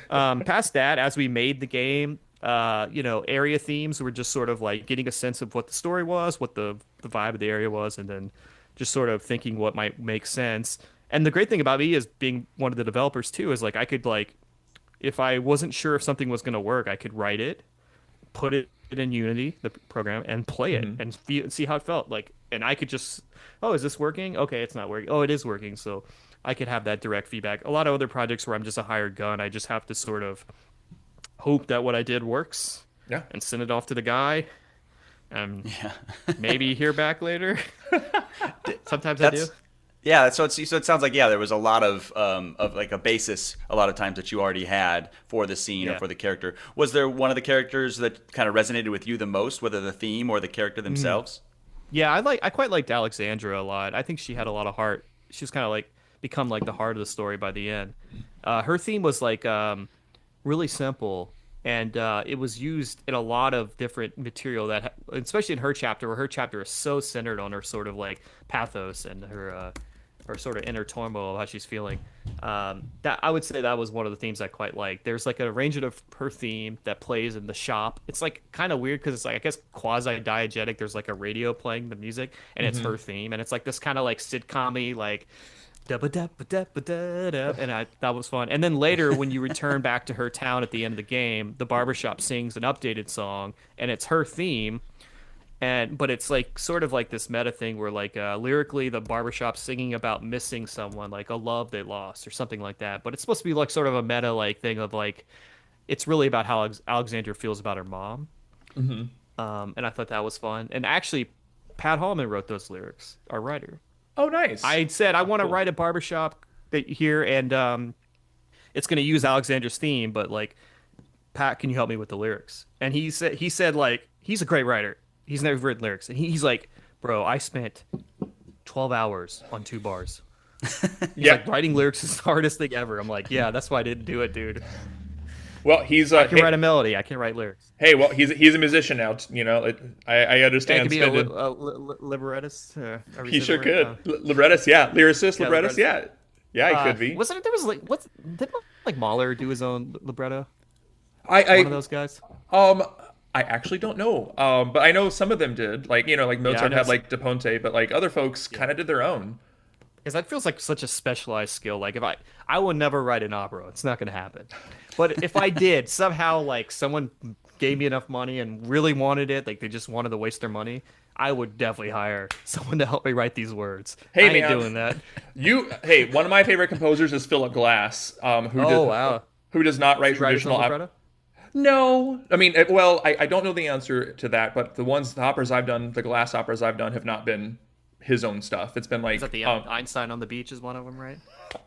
Past that, as we made the game, area themes were just sort of like getting a sense of what the story was, what the vibe of the area was, and then just sort of thinking what might make sense. And the great thing about me is being one of the developers too is like I could like, if I wasn't sure if something was going to work, I could write it, put it in Unity, the program, and play it and see how it felt. Like, and I could just, oh, is this working? Okay, it's not working. Oh, it is working. So I could have that direct feedback. A lot of other projects where I'm just a hired gun, I just have to sort of hope that what I did works and send it off to the guy and maybe hear back later. Sometimes I do. Yeah, so it sounds like there was a lot of like a basis a lot of times that you already had for the scene or for the character. Was there one of the characters that kind of resonated with you the most, whether the theme or the character themselves? Yeah, I quite liked Alexandra a lot. I think she had a lot of heart. She was kind of like become like the heart of the story by the end. Her theme was like really simple, and it was used in a lot of different material especially in her chapter, where her chapter is so centered on her sort of like pathos and her sort of inner turmoil of how she's feeling. That I would say that was one of the themes I quite like. There's like an arrangement of her theme that plays in the shop. It's like kind of weird because it's like, I guess, quasi diegetic. There's like a radio playing the music, and it's her theme, and it's like this kind of like sitcom-y like da ba da ba da ba da da, and that was fun. And then later, when you return back to her town at the end of the game, the barbershop sings an updated song, and it's her theme. But it's like sort of like this meta thing where like lyrically the barbershop's singing about missing someone, like a love they lost or something like that. But it's supposed to be like sort of a meta like thing of like it's really about how Alexandra feels about her mom. And I thought that was fun. And actually, Pat Hallman wrote those lyrics, our writer. Oh, nice. I said I want to write a barbershop here, and it's going to use Alexandra's theme, but like, Pat, can you help me with the lyrics? And he said like he's a great writer. He's never written lyrics, and he's like, bro, I spent 12 hours on 2 bars. He's like, writing lyrics is the hardest thing ever. I'm like, yeah, that's why I didn't do it, dude. Well, I can write a melody. I can write lyrics. Hey, well, he's a musician now. You know, I understand. Yeah, he could be a librettist. He sure could. Librettist, yeah. Lyricist, librettist, yeah. Yeah, he could be. Wasn't it? There was like didn't like Mahler do his own libretto? One of those guys. I actually don't know. But I know some of them did. Like, you know, like Mozart had like Da Ponte, but like other folks kind of did their own. Because that feels like such a specialized skill. Like if I will never write an opera. It's not going to happen. But if I did, somehow like someone gave me enough money and really wanted it, like they just wanted to waste their money, I would definitely hire someone to help me write these words. Hey, I ain't doing that. Hey, one of my favorite composers is Philip Glass. Who does not write traditional opera. No, I mean, well, I don't know the answer to that, but the operas I've done, the Glass operas I've done, have not been his own stuff. It's been like... Is that the Einstein on the Beach is one of them, right?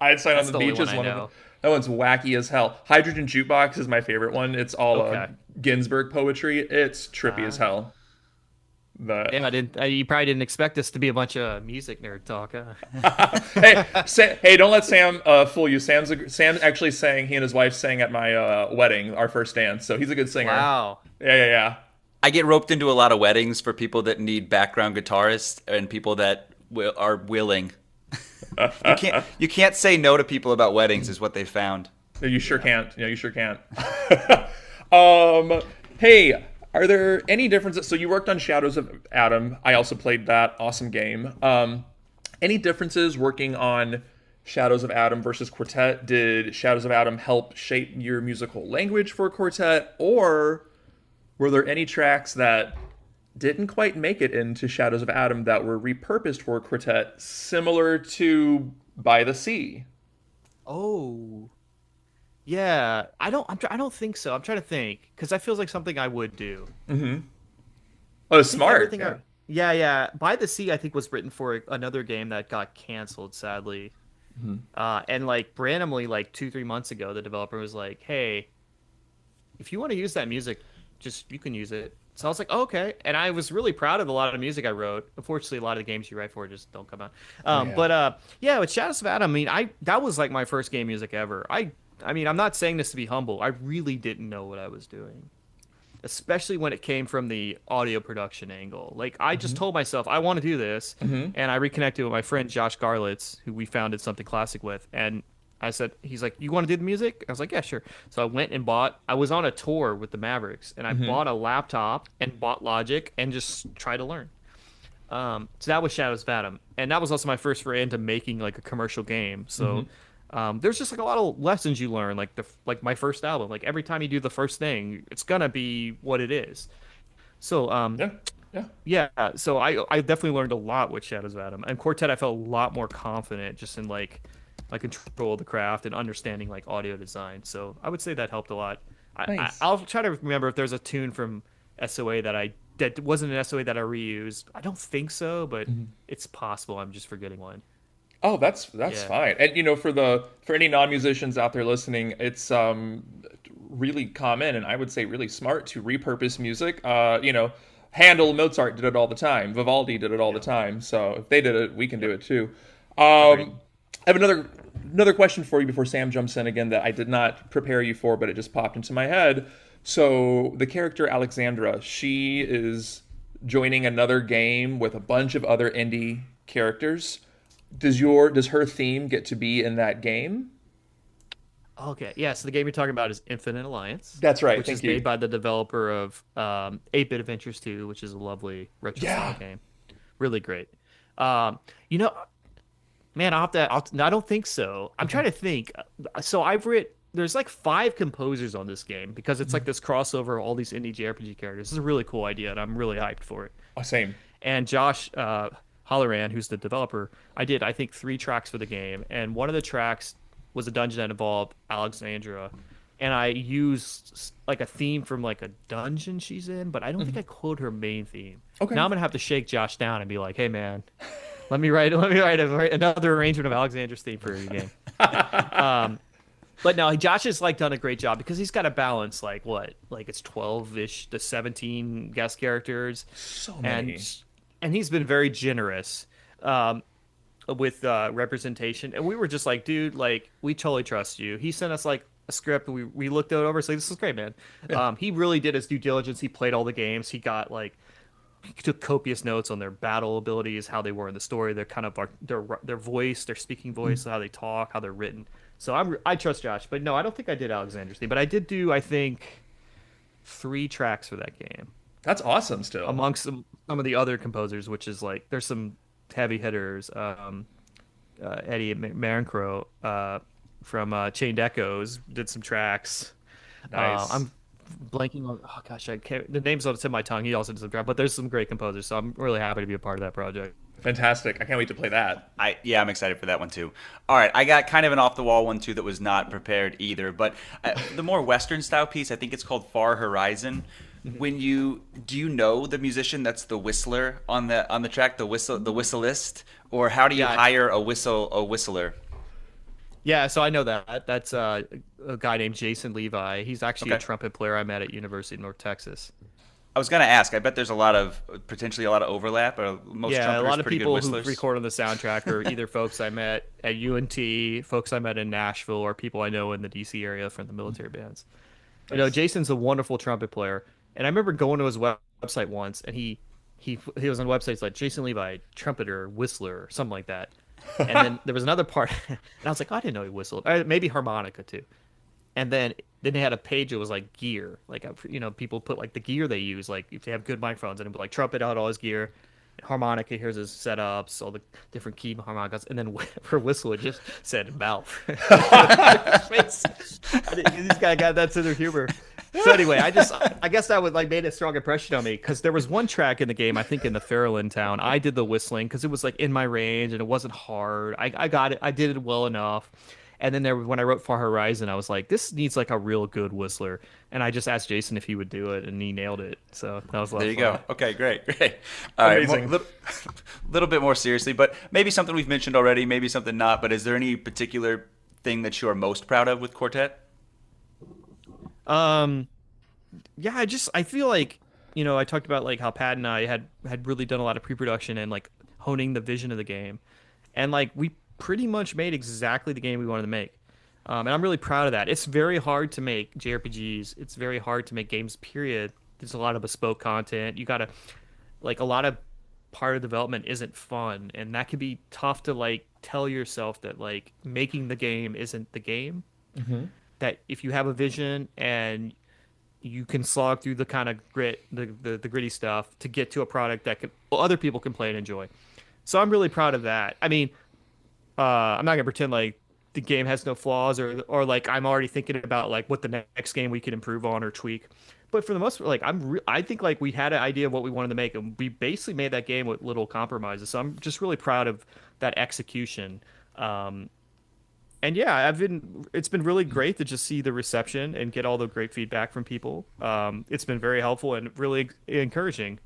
Einstein on the Beach is one of them. That one's wacky as hell. Hydrogen Jukebox is my favorite one. It's all Ginsberg poetry. It's trippy as hell. But... Yeah, you probably didn't expect this to be a bunch of music nerd talk, huh? Hey, don't let Sam fool you. Sam actually sang, he and his wife sang at my wedding, our first dance, so he's a good singer. Wow. Yeah. I get roped into a lot of weddings for people that need background guitarists and people that are willing. You can't say no to people about weddings, is what they found. You sure can't. Yeah, you sure can't. Hey, are there any differences? So you worked on Shadows of Adam. I also played that awesome game. Any differences working on Shadows of Adam versus Quartet? Did Shadows of Adam help shape your musical language for Quartet, or were there any tracks that didn't quite make it into Shadows of Adam that were repurposed for Quartet, similar to By the Sea? Oh, yeah. I don't think so. I'm trying to think because that feels like something I would do. Mm-hmm. Oh, smart. Yeah. By the Sea, I think was written for another game that got canceled, sadly. Mm-hmm. And like randomly, like 2-3 months ago, the developer was like, "Hey, if you want to use that music, you can use it." So I was like, oh, okay. And I was really proud of a lot of the music I wrote. Unfortunately, a lot of the games you write for just don't come out. But with Shadows of Adam, I mean, that was like my first game music ever. I mean, I'm not saying this to be humble. I really didn't know what I was doing, especially when it came from the audio production angle. Like, I just told myself, I want to do this. And I reconnected with my friend Josh Garlitz, who we founded Something Classic with. And I said, he's like, you want to do the music? I was like, yeah, sure. So I went and I was on a tour with the Mavericks, and I bought a laptop and bought Logic and just tried to learn. So that was Shadows of Adam. And that was also my first foray into making like a commercial game. So there's just like a lot of lessons you learn, like my first album. Like every time you do the first thing, it's going to be what it is. So so I definitely learned a lot with Shadows of Adam. And Quartet, I felt a lot more confident just in like my control of the craft and understanding like audio design. So I would say that helped a lot. Nice. I'll try to remember if there's a tune from SOA that wasn't an SOA that I reused. I don't think so, but it's possible. I'm just forgetting one. Oh, that's fine. And you know, for any non-musicians out there listening, it's really common and I would say really smart to repurpose music. You know, Handel, Mozart did it all the time. Vivaldi did it all the time. So if they did it, we can do it too. have another question for you before Sam jumps in again that I did not prepare you for, but it just popped into my head. So the character Alexandra, she is joining another game with a bunch of other indie characters. Does her theme get to be in that game? Okay, yeah. So the game you're talking about is Infinite Alliance. That's right. Which Thank is you. made by the developer of 8-Bit Adventures 2, which is a lovely retro style Yeah. game. Really great. You know, man, I don't think so. I'm trying to think. So there's like 5 composers on this game because it's like this crossover of all these indie JRPG characters. This is a really cool idea, and I'm really hyped for it. Oh, same. And Josh Halloran, who's the developer, I think 3 tracks for the game, and one of the tracks was a dungeon that involved Alexandra, and I used like a theme from like a dungeon she's in, but I don't think I quote her main theme. Okay. Now I'm gonna have to shake Josh down and be like, "Hey, man, let me write another arrangement of Alexandra's theme for your game." But no, Josh has like done a great job because he's got to balance like it's 12-ish to 17 guest characters, So many. and he's been very generous with representation. And we were just like, dude, like we totally trust you. He sent us like a script. We looked it over. So like, this is great, man. Yeah. He really did his due diligence. He played all the games. He took copious notes on their battle abilities, how they were in the story, their kind of their voice, their speaking voice, how they talk, how they're written. So I trust Josh, but no, I don't think I did Alexander's theme, but I did do, I think, 3 tracks for that game That's awesome still. amongst some of the other composers, which is like there's some heavy hitters. Eddie Marencro from Chained Echoes did some tracks. Nice. I'm blanking on, oh gosh, I can't, the name's on the tip of my tongue. He also did some tracks, but there's some great composers, so I'm really happy to be a part of that project. Fantastic. I can't wait to play that. I'm excited for that one too. All right, I got kind of an off the wall one too that was not prepared either, but the more Western style piece, I think it's called Far Horizon. Do you know the musician that's the whistler on the track, the whistleist, or how do you Yeah. hire a whistler? Yeah, so I know that. That's a guy named Jason Levi. He's actually a Okay. trumpet player I met at University of North Texas. I was gonna ask. I bet there's potentially a lot of overlap. Or most Yeah, a trumpeters lot of pretty people good who whistlers. record on the soundtrack are either folks I met at UNT, folks I met in Nashville, or people I know in the DC area from the military bands. You know, Jason's a wonderful trumpet player, and I remember going to his website once, and he was on websites like Jason Levi, trumpeter, whistler, something like that. And then there was another part, and I was like, oh, I didn't know he whistled. Maybe harmonica too. And then they had a page that was like gear, like people put like the gear they use, like if they have good microphones, and it would like trumpet out all his gear, harmonica, here's his setups, all the different key harmonicas, and then for whistle it just said mouth. This guy got that sense of humor. So anyway, I guess that would like made a strong impression on me because there was one track in the game, I think in the Fairland town, I did the whistling because it was like in my range and it wasn't hard. I got it, I did it well enough. And then when I wrote Far Horizon, I was like, this needs like a real good whistler. And I just asked Jason if he would do it, and he nailed it. So that was a lot There of you fun. go. Okay, great. All right, Amazing. little bit more seriously, but maybe something we've mentioned already, maybe something not. But is there any particular thing that you are most proud of with Quartet? Yeah, I feel like, I talked about like how Pat and I had really done a lot of pre-production and like honing the vision of the game. And like we pretty much made exactly the game we wanted to make. And I'm really proud of that. It's very hard to make JRPGs. It's very hard to make games, period. There's a lot of bespoke content. You gotta, like, a lot of part of development isn't fun. And that can be tough to, like, tell yourself that, like, making the game isn't the game. That if you have a vision and you can slog through the kind of the gritty stuff to get to a product that other people can play and enjoy. So I'm really proud of that. I mean, I'm not gonna pretend like the game has no flaws or like I'm already thinking about like what the next game we can improve on or tweak. But for the most part, like I think like we had an idea of what we wanted to make, and we basically made that game with little compromises. So I'm just really proud of that execution. And yeah, it's been really great to just see the reception and get all the great feedback from people. It's been very helpful and really encouraging.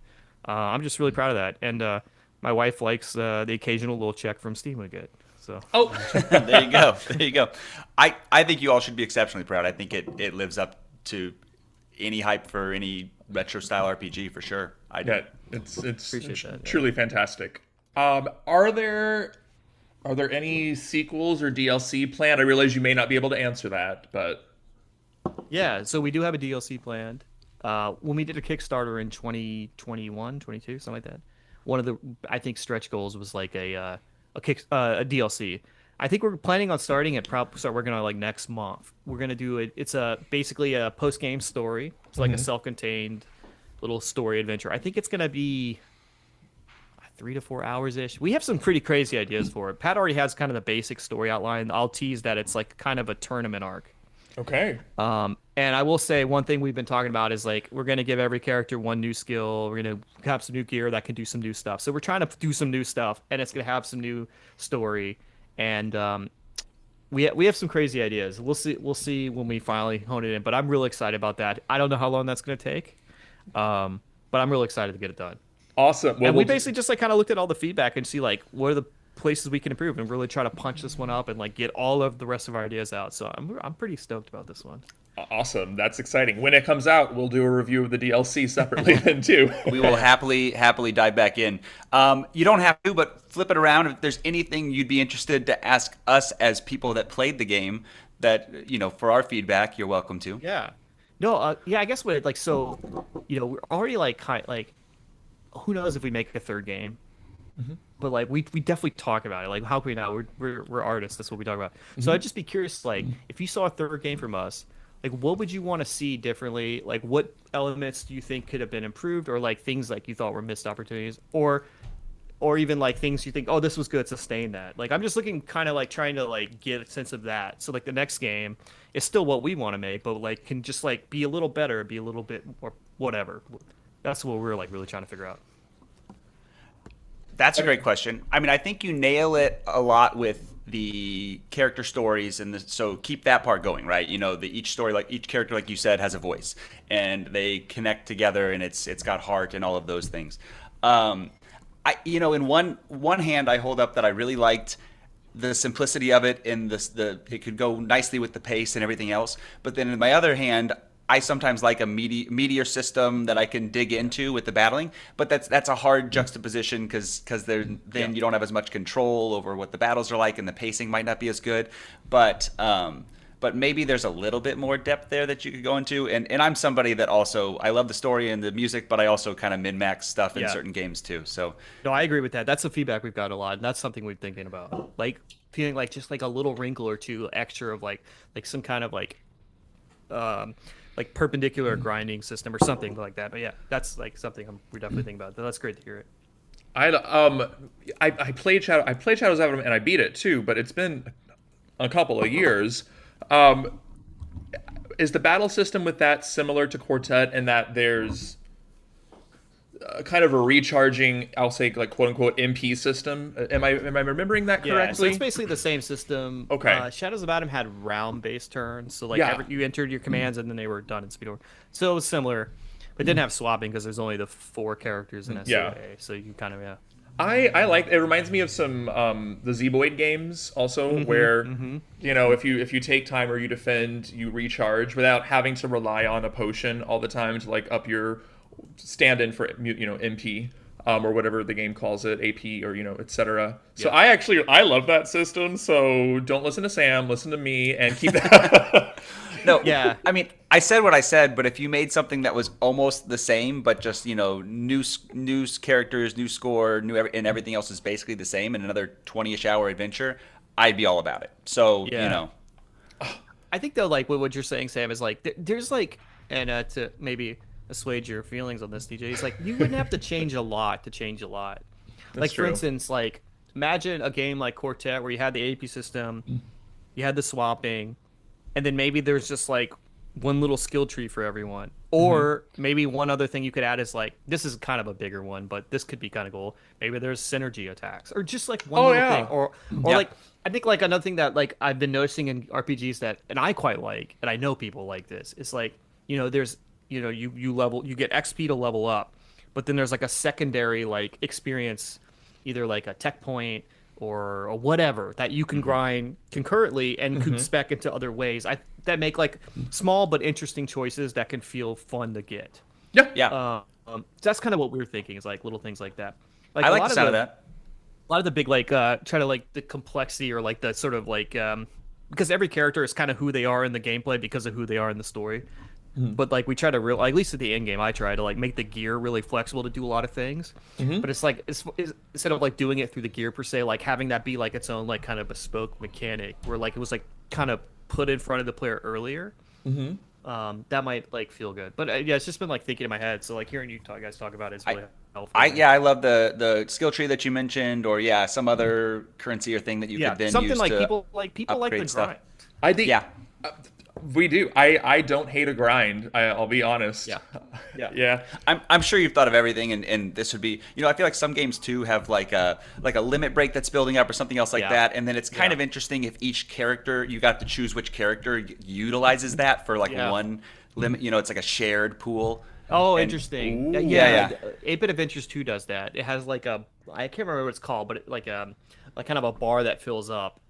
I'm just really proud of that. And my wife likes the occasional little check from Steam we get. So Oh, There you go. There you go. I think you all should be exceptionally proud. I think it lives up to any hype for any retro style RPG for sure. I do. yeah, it's Appreciate that, yeah. truly fantastic. Are there Are there any sequels or DLC planned? I realize you may not be able to answer that, but Yeah, so we do have a DLC planned. When we did a Kickstarter in 2021, 22, something like that, one of the I think stretch goals was like a DLC. I think we're planning on starting it. Probably start working on it like next month. We're gonna do it. It's a basically a post game story. It's like a self-contained little story adventure. I think it's gonna be 3 to 4 hours ish. We have some pretty crazy ideas for it. Pat already has kind of the basic story outline. I'll tease that it's like kind of a tournament arc. okay. And I will say one thing we've been talking about is like we're gonna give every character one new skill. We're gonna have some new gear that can do some new stuff. So we're trying to do some new stuff, and it's gonna have some new story. And we have some crazy ideas. We'll see when we finally hone it in. But I'm really excited about that. I don't know how long that's gonna take, but I'm really excited to get it done. Awesome. Well, And we basically just like kind of looked at all the feedback and see like what are the places we can improve and really try to punch this one up and like get all of the rest of our ideas out. So I'm pretty stoked about this one. awesome. That's exciting. When it comes out, we'll do a review of the DLC separately then too. We will happily dive back in. You don't have to, but flip it around. If there's anything you'd be interested to ask us as people that played the game, that for our feedback, you're welcome to. Yeah. No. Yeah. I guess what like so, we're already like who knows if we make a third game. But like we definitely talk about it. Like how can we not? We're artists. That's what we talk about. So I'd just be curious, like if you saw a third game from us, like what would you want to see differently? Like what elements do you think could have been improved, or like things like you thought were missed opportunities, or even like things you think, oh, this was good, sustain that. Like I'm just looking kind of like trying to like get a sense of that. So like the next game is still what we want to make, but like can just like be a little better, be a little bit more whatever. That's what we're like really trying to figure out. That's a great question. I mean, I think you nail it a lot with the character stories, and so keep that part going, right? Each story, like each character, like you said, has a voice, and they connect together, and it's got heart and all of those things. In one hand, I hold up that I really liked the simplicity of it, and it could go nicely with the pace and everything else. But then in my other hand, I sometimes like a meteor system that I can dig into with the battling, but that's a hard juxtaposition because then you don't have as much control over what the battles are like, and the pacing might not be as good. But maybe there's a little bit more depth there that you could go into. And I'm somebody that also, I love the story and the music, but I also kind of min-max stuff in certain games too. So no, I agree with that. That's the feedback we've got a lot, and that's something we're thinking about. Like feeling like just like a little wrinkle or two extra of like some kind of like perpendicular grinding system or something like that. But yeah, that's like something we're definitely thinking about. That's great to hear it. I played Shadows of Adam and I beat it too, but it's been a couple of years. Is the battle system with that similar to Quartet in that there's kind of a recharging, I'll say, like quote unquote MP system? Am I remembering that correctly? Yeah, so it's basically the same system. Okay. Shadows of Adam had round-based turns, so like Yeah. you entered your commands and then they were done in speed order. So it was similar, but didn't have swapping because there's only the 4 characters in SOA. Yeah. So you kind of I like it. Reminds me of some the Zeboid games also, where if you take time or you defend, you recharge without having to rely on a potion all the time to like up your stand-in for MP or whatever the game calls it, AP or etc. So I love that system. So don't listen to Sam, listen to me, and keep that. No, yeah. I mean, I said what I said, but if you made something that was almost the same, but just new characters, new score, and everything else is basically the same, and another 20-ish hour adventure, I'd be all about it. So I think though, like what you're saying, Sam, is like there's like, and to maybe assuage your feelings on this, DJ, it's like you wouldn't have to change a lot to change a lot. Like true. For instance, like imagine a game like Quartet where you had the AP system, you had the swapping, and then maybe there's just like one little skill tree for everyone. Or maybe one other thing you could add is like, this is kind of a bigger one, but this could be kind of cool. Maybe there's synergy attacks or just like one little thing. Or like, I think like another thing that like I've been noticing in RPGs that, and I quite like, and I know people like this, is like, there's, you get XP to level up, but then there's like a secondary like experience, either like a tech point or whatever that you can grind concurrently and could spec into other ways that make like small but interesting choices that can feel fun to get. Yeah. That's kind of what we were thinking, is like little things like that. Like I like the sound of that. A lot of the big like try to like the complexity or like the sort of like because every character is kind of who they are in the gameplay because of who they are in the story. But like we try to real at least at the end game, I try to like make the gear really flexible to do a lot of things. But it's like it's instead of like doing it through the gear per se, like having that be like its own like kind of bespoke mechanic where like it was like kind of put in front of the player earlier. That might like feel good. But yeah, it's just been like thinking in my head. So like hearing you guys talk about it is really helpful. I love the skill tree that you mentioned, or some other currency or thing that you could then something use like to people like the stuff. grind. I think Yeah. we do. I don't hate a grind. I'll be honest. Yeah. Yeah. I'm sure you've thought of everything, and this would be, I feel like some games too have like a limit break that's building up or something else like that, and then it's kind of interesting if each character, you got to choose which character utilizes that for like one limit. It's like a shared pool. Oh, And- interesting. Ooh. Yeah. Yeah. 8-Bit Adventures 2 does that. It has like I can't remember what it's called, but like kind of a bar that fills up.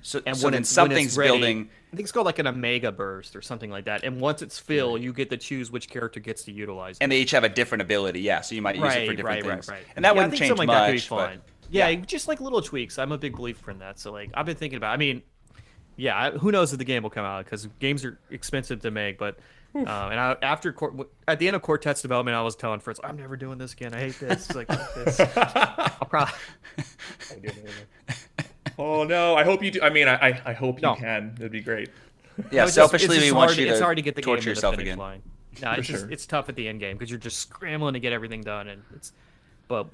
So, And so when then it's something's ready, building. I think it's called like an Omega Burst or something like that. And once it's filled, you get to choose which character gets to utilize it. And they each have a different ability, so you might use it for different things. Right. And that I wouldn't think change something much. like that could be fine. But, Yeah, just like little tweaks. I'm a big believer in that. So like I've been thinking about. I mean, yeah, who knows if the game will come out because games are expensive to make. But and at the end of Quartet's development, I was telling Fritz, I'm never doing this again. I hate this. It's like this. I'll probably. Oh no. I hope you do. I mean, I hope you No. can. It'd be great. yeah, It's selfishly, just we want hard, you to it's hard to get the game torture to the yourself finish again. line. No, it's sure. it's tough at the end game because you're just scrambling to get everything done, and but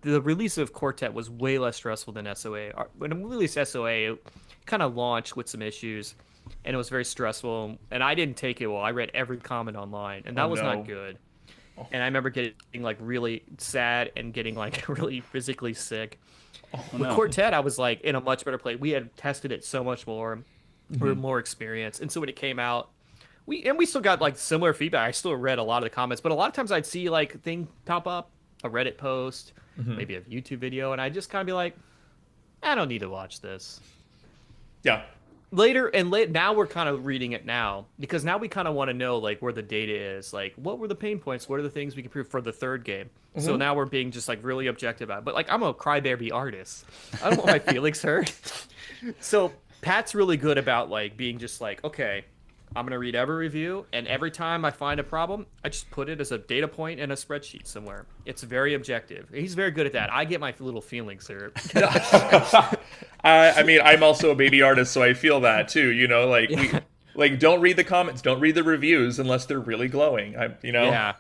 the release of Quartet was way less stressful than SOA. When we released SOA, it kind of launched with some issues, and it was very stressful. And I didn't take it well. I read every comment online, and that was no. not good. And I remember getting like really sad and getting like really physically sick. With no. Quartet, I was like in a much better place. We had tested it so much more. We were more experienced, and so when it came out, we still got like similar feedback. I still read a lot of the comments, but a lot of times I'd see like a thing pop up, a Reddit post, maybe a YouTube video, and I just kind of be like, I don't need to watch this. Yeah. Now we're kind of reading it now because now we kind of want to know like where the data is, like what were the pain points, what are the things we can prove for the third game. So now we're being just like really objective about it. But like I'm a crybaby artist, I don't want my feelings hurt. So Pat's really good about like being just like, okay, I'm gonna read every review, and every time I find a problem, I just put it as a data point in a spreadsheet somewhere. It's very objective. He's very good at that. I get my little feelings hurt. I mean, I'm also a baby artist, so I feel that too. Like don't read the comments, don't read the reviews unless they're really glowing. Yeah,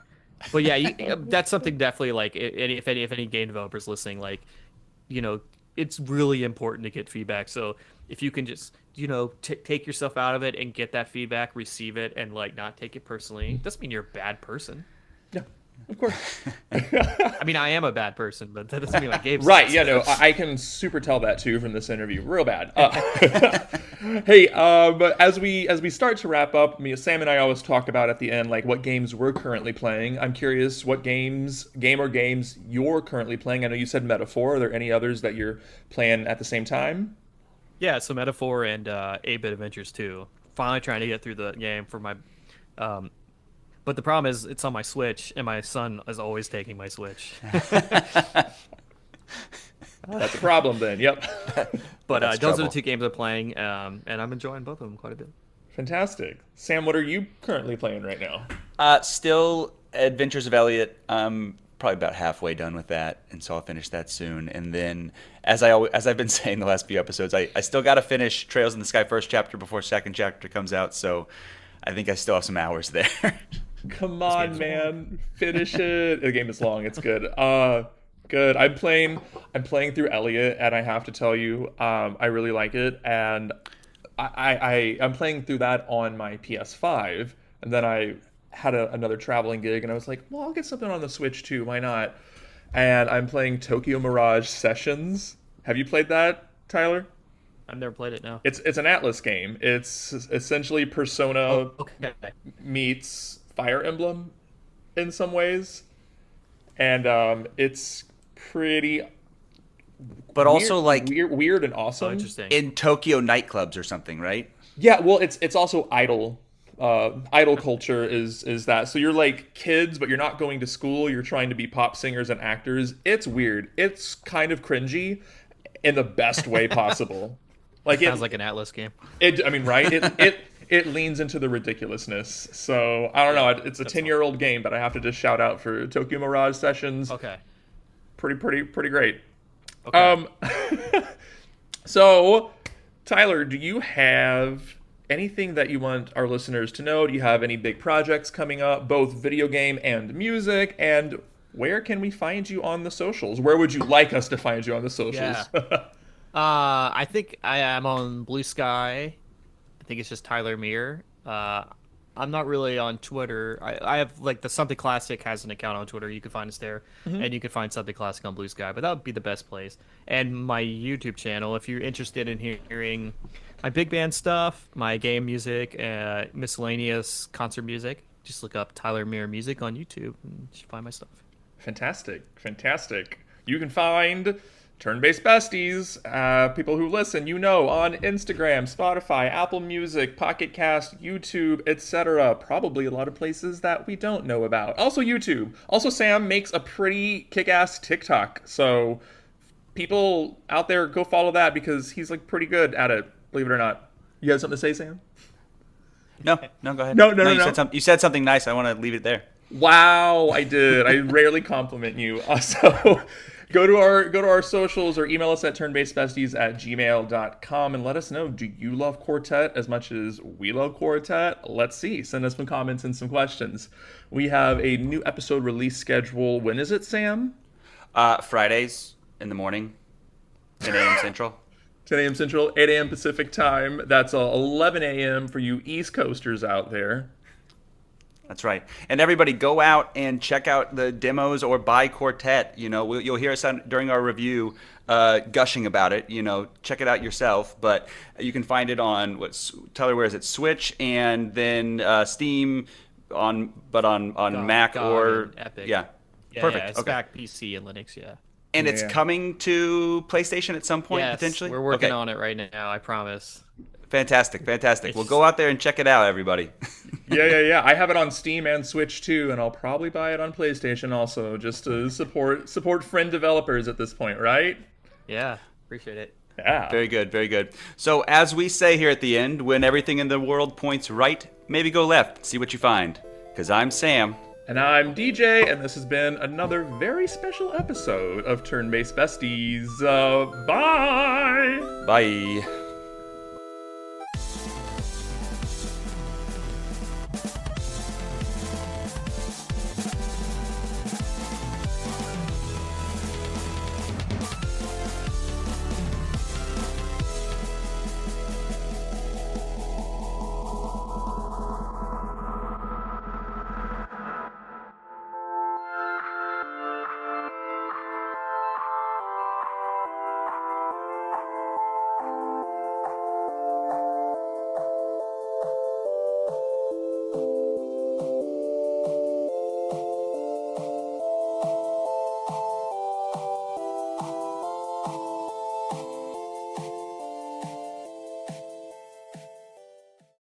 but yeah, that's something definitely like if any game developers listening, like it's really important to get feedback. So if you can just take yourself out of it and get that feedback, receive it, and like not take it personally, it doesn't mean you're a bad person. Yeah, of course. I mean, I am a bad person, but that doesn't mean like Gabe's Right, yeah, no, I can super tell that too from this interview. Real bad. Hey, but as we start to wrap up, Sam and I always talk about at the end, like what games we're currently playing. I'm curious what games you're currently playing. I know you said Metaphor. Are there any others that you're playing at the same time? Yeah, so Metaphor and 8-Bit Adventures 2. Finally trying to get through the game for my... but the problem is it's on my Switch, and my son is always taking my Switch. That's a problem then, yep. But That's those are trouble. the two games I'm playing, and I'm enjoying both of them quite a bit. Fantastic. Sam, what are you currently playing right now? Still Adventures of Elliot. Probably about halfway done with that, and so I'll finish that soon. And then, as I've been saying the last few episodes, I still got to finish Trails in the Sky first chapter before second chapter comes out. So I think I still have some hours there. Come on, man. Finish it. The game is long. It's good. Good. I'm playing through Elliot, and I have to tell you, I really like it. And I'm playing through that on my PS5, and then I had another traveling gig, and I was like, well, I'll get something on the Switch too. Why not? And I'm playing Tokyo Mirage Sessions. Have you played that, Tyler? I've never played it now. It's an Atlas game. It's essentially Persona Okay. meets Fire Emblem in some ways, and it's pretty But also like weird and awesome. Oh, interesting. in Tokyo nightclubs or something, right? Yeah, well, it's also idol. Idol culture is that. So you're like kids, but you're not going to school. You're trying to be pop singers and actors. It's weird. It's kind of cringy, in the best way possible. Like Sounds like an Atlas game. I mean, right? It leans into the ridiculousness. So I don't know. It's a 10-year-old game, but I have to just shout out for Tokyo Mirage Sessions. Okay. Pretty great. Okay. So Tyler, do you have anything that you want our listeners to know? Do you have any big projects coming up, both video game and music? And where can we find you on the socials? Where would you like us to find you on the socials? Yeah. I think I am on Blue Sky. I think it's just Tyler Mire. I'm not really on Twitter. I have like the Something Classic has an account on Twitter. You can find us there, and you can find Something Classic on Blue Sky. But that would be the best place. And my YouTube channel, if you're interested in hearing my big band stuff, my game music, miscellaneous concert music, just look up Tyler Mire Music on YouTube, and you should find my stuff. Fantastic. You can find Turn-Based Besties, people who listen, on Instagram, Spotify, Apple Music, Pocket Cast, YouTube, etc. Probably a lot of places that we don't know about. Also YouTube. Also, Sam makes a pretty kick-ass TikTok. So people out there, go follow that because he's like pretty good at it, believe it or not. You have something to say, Sam? No, go ahead. No. You said something nice. I want to leave it there. Wow, I did. I rarely compliment you. So go to our socials or email us at turnbasedbesties@gmail.com and let us know, do you love Quartet as much as we love Quartet? Let's see. Send us some comments and some questions. We have a new episode release schedule. When is it, Sam? Fridays in the morning, 10 a.m. Central. 10 a.m. Central, 8 a.m. Pacific time. That's 11 a.m. for you East Coasters out there. That's right. And everybody go out and check out the demos or buy Quartet. You'll hear us during our review gushing about it. Check it out yourself. But you can find it on, Tyler, where is it? Switch and then Steam on Mac or Epic. Yeah. Perfect. It's back PC and Linux, yeah. And it's coming to PlayStation at some point, potentially? We're working on it right now, I promise. Fantastic. Well, go out there and check it out, everybody. Yeah. I have it on Steam and Switch too, and I'll probably buy it on PlayStation also, just to support friend developers at this point, right? Yeah, appreciate it. Yeah. Very good. So as we say here at the end, when everything in the world points right, maybe go left, see what you find. Because I'm Sam. And I'm DJ, and this has been another very special episode of Turn-Based Besties. Bye! Bye.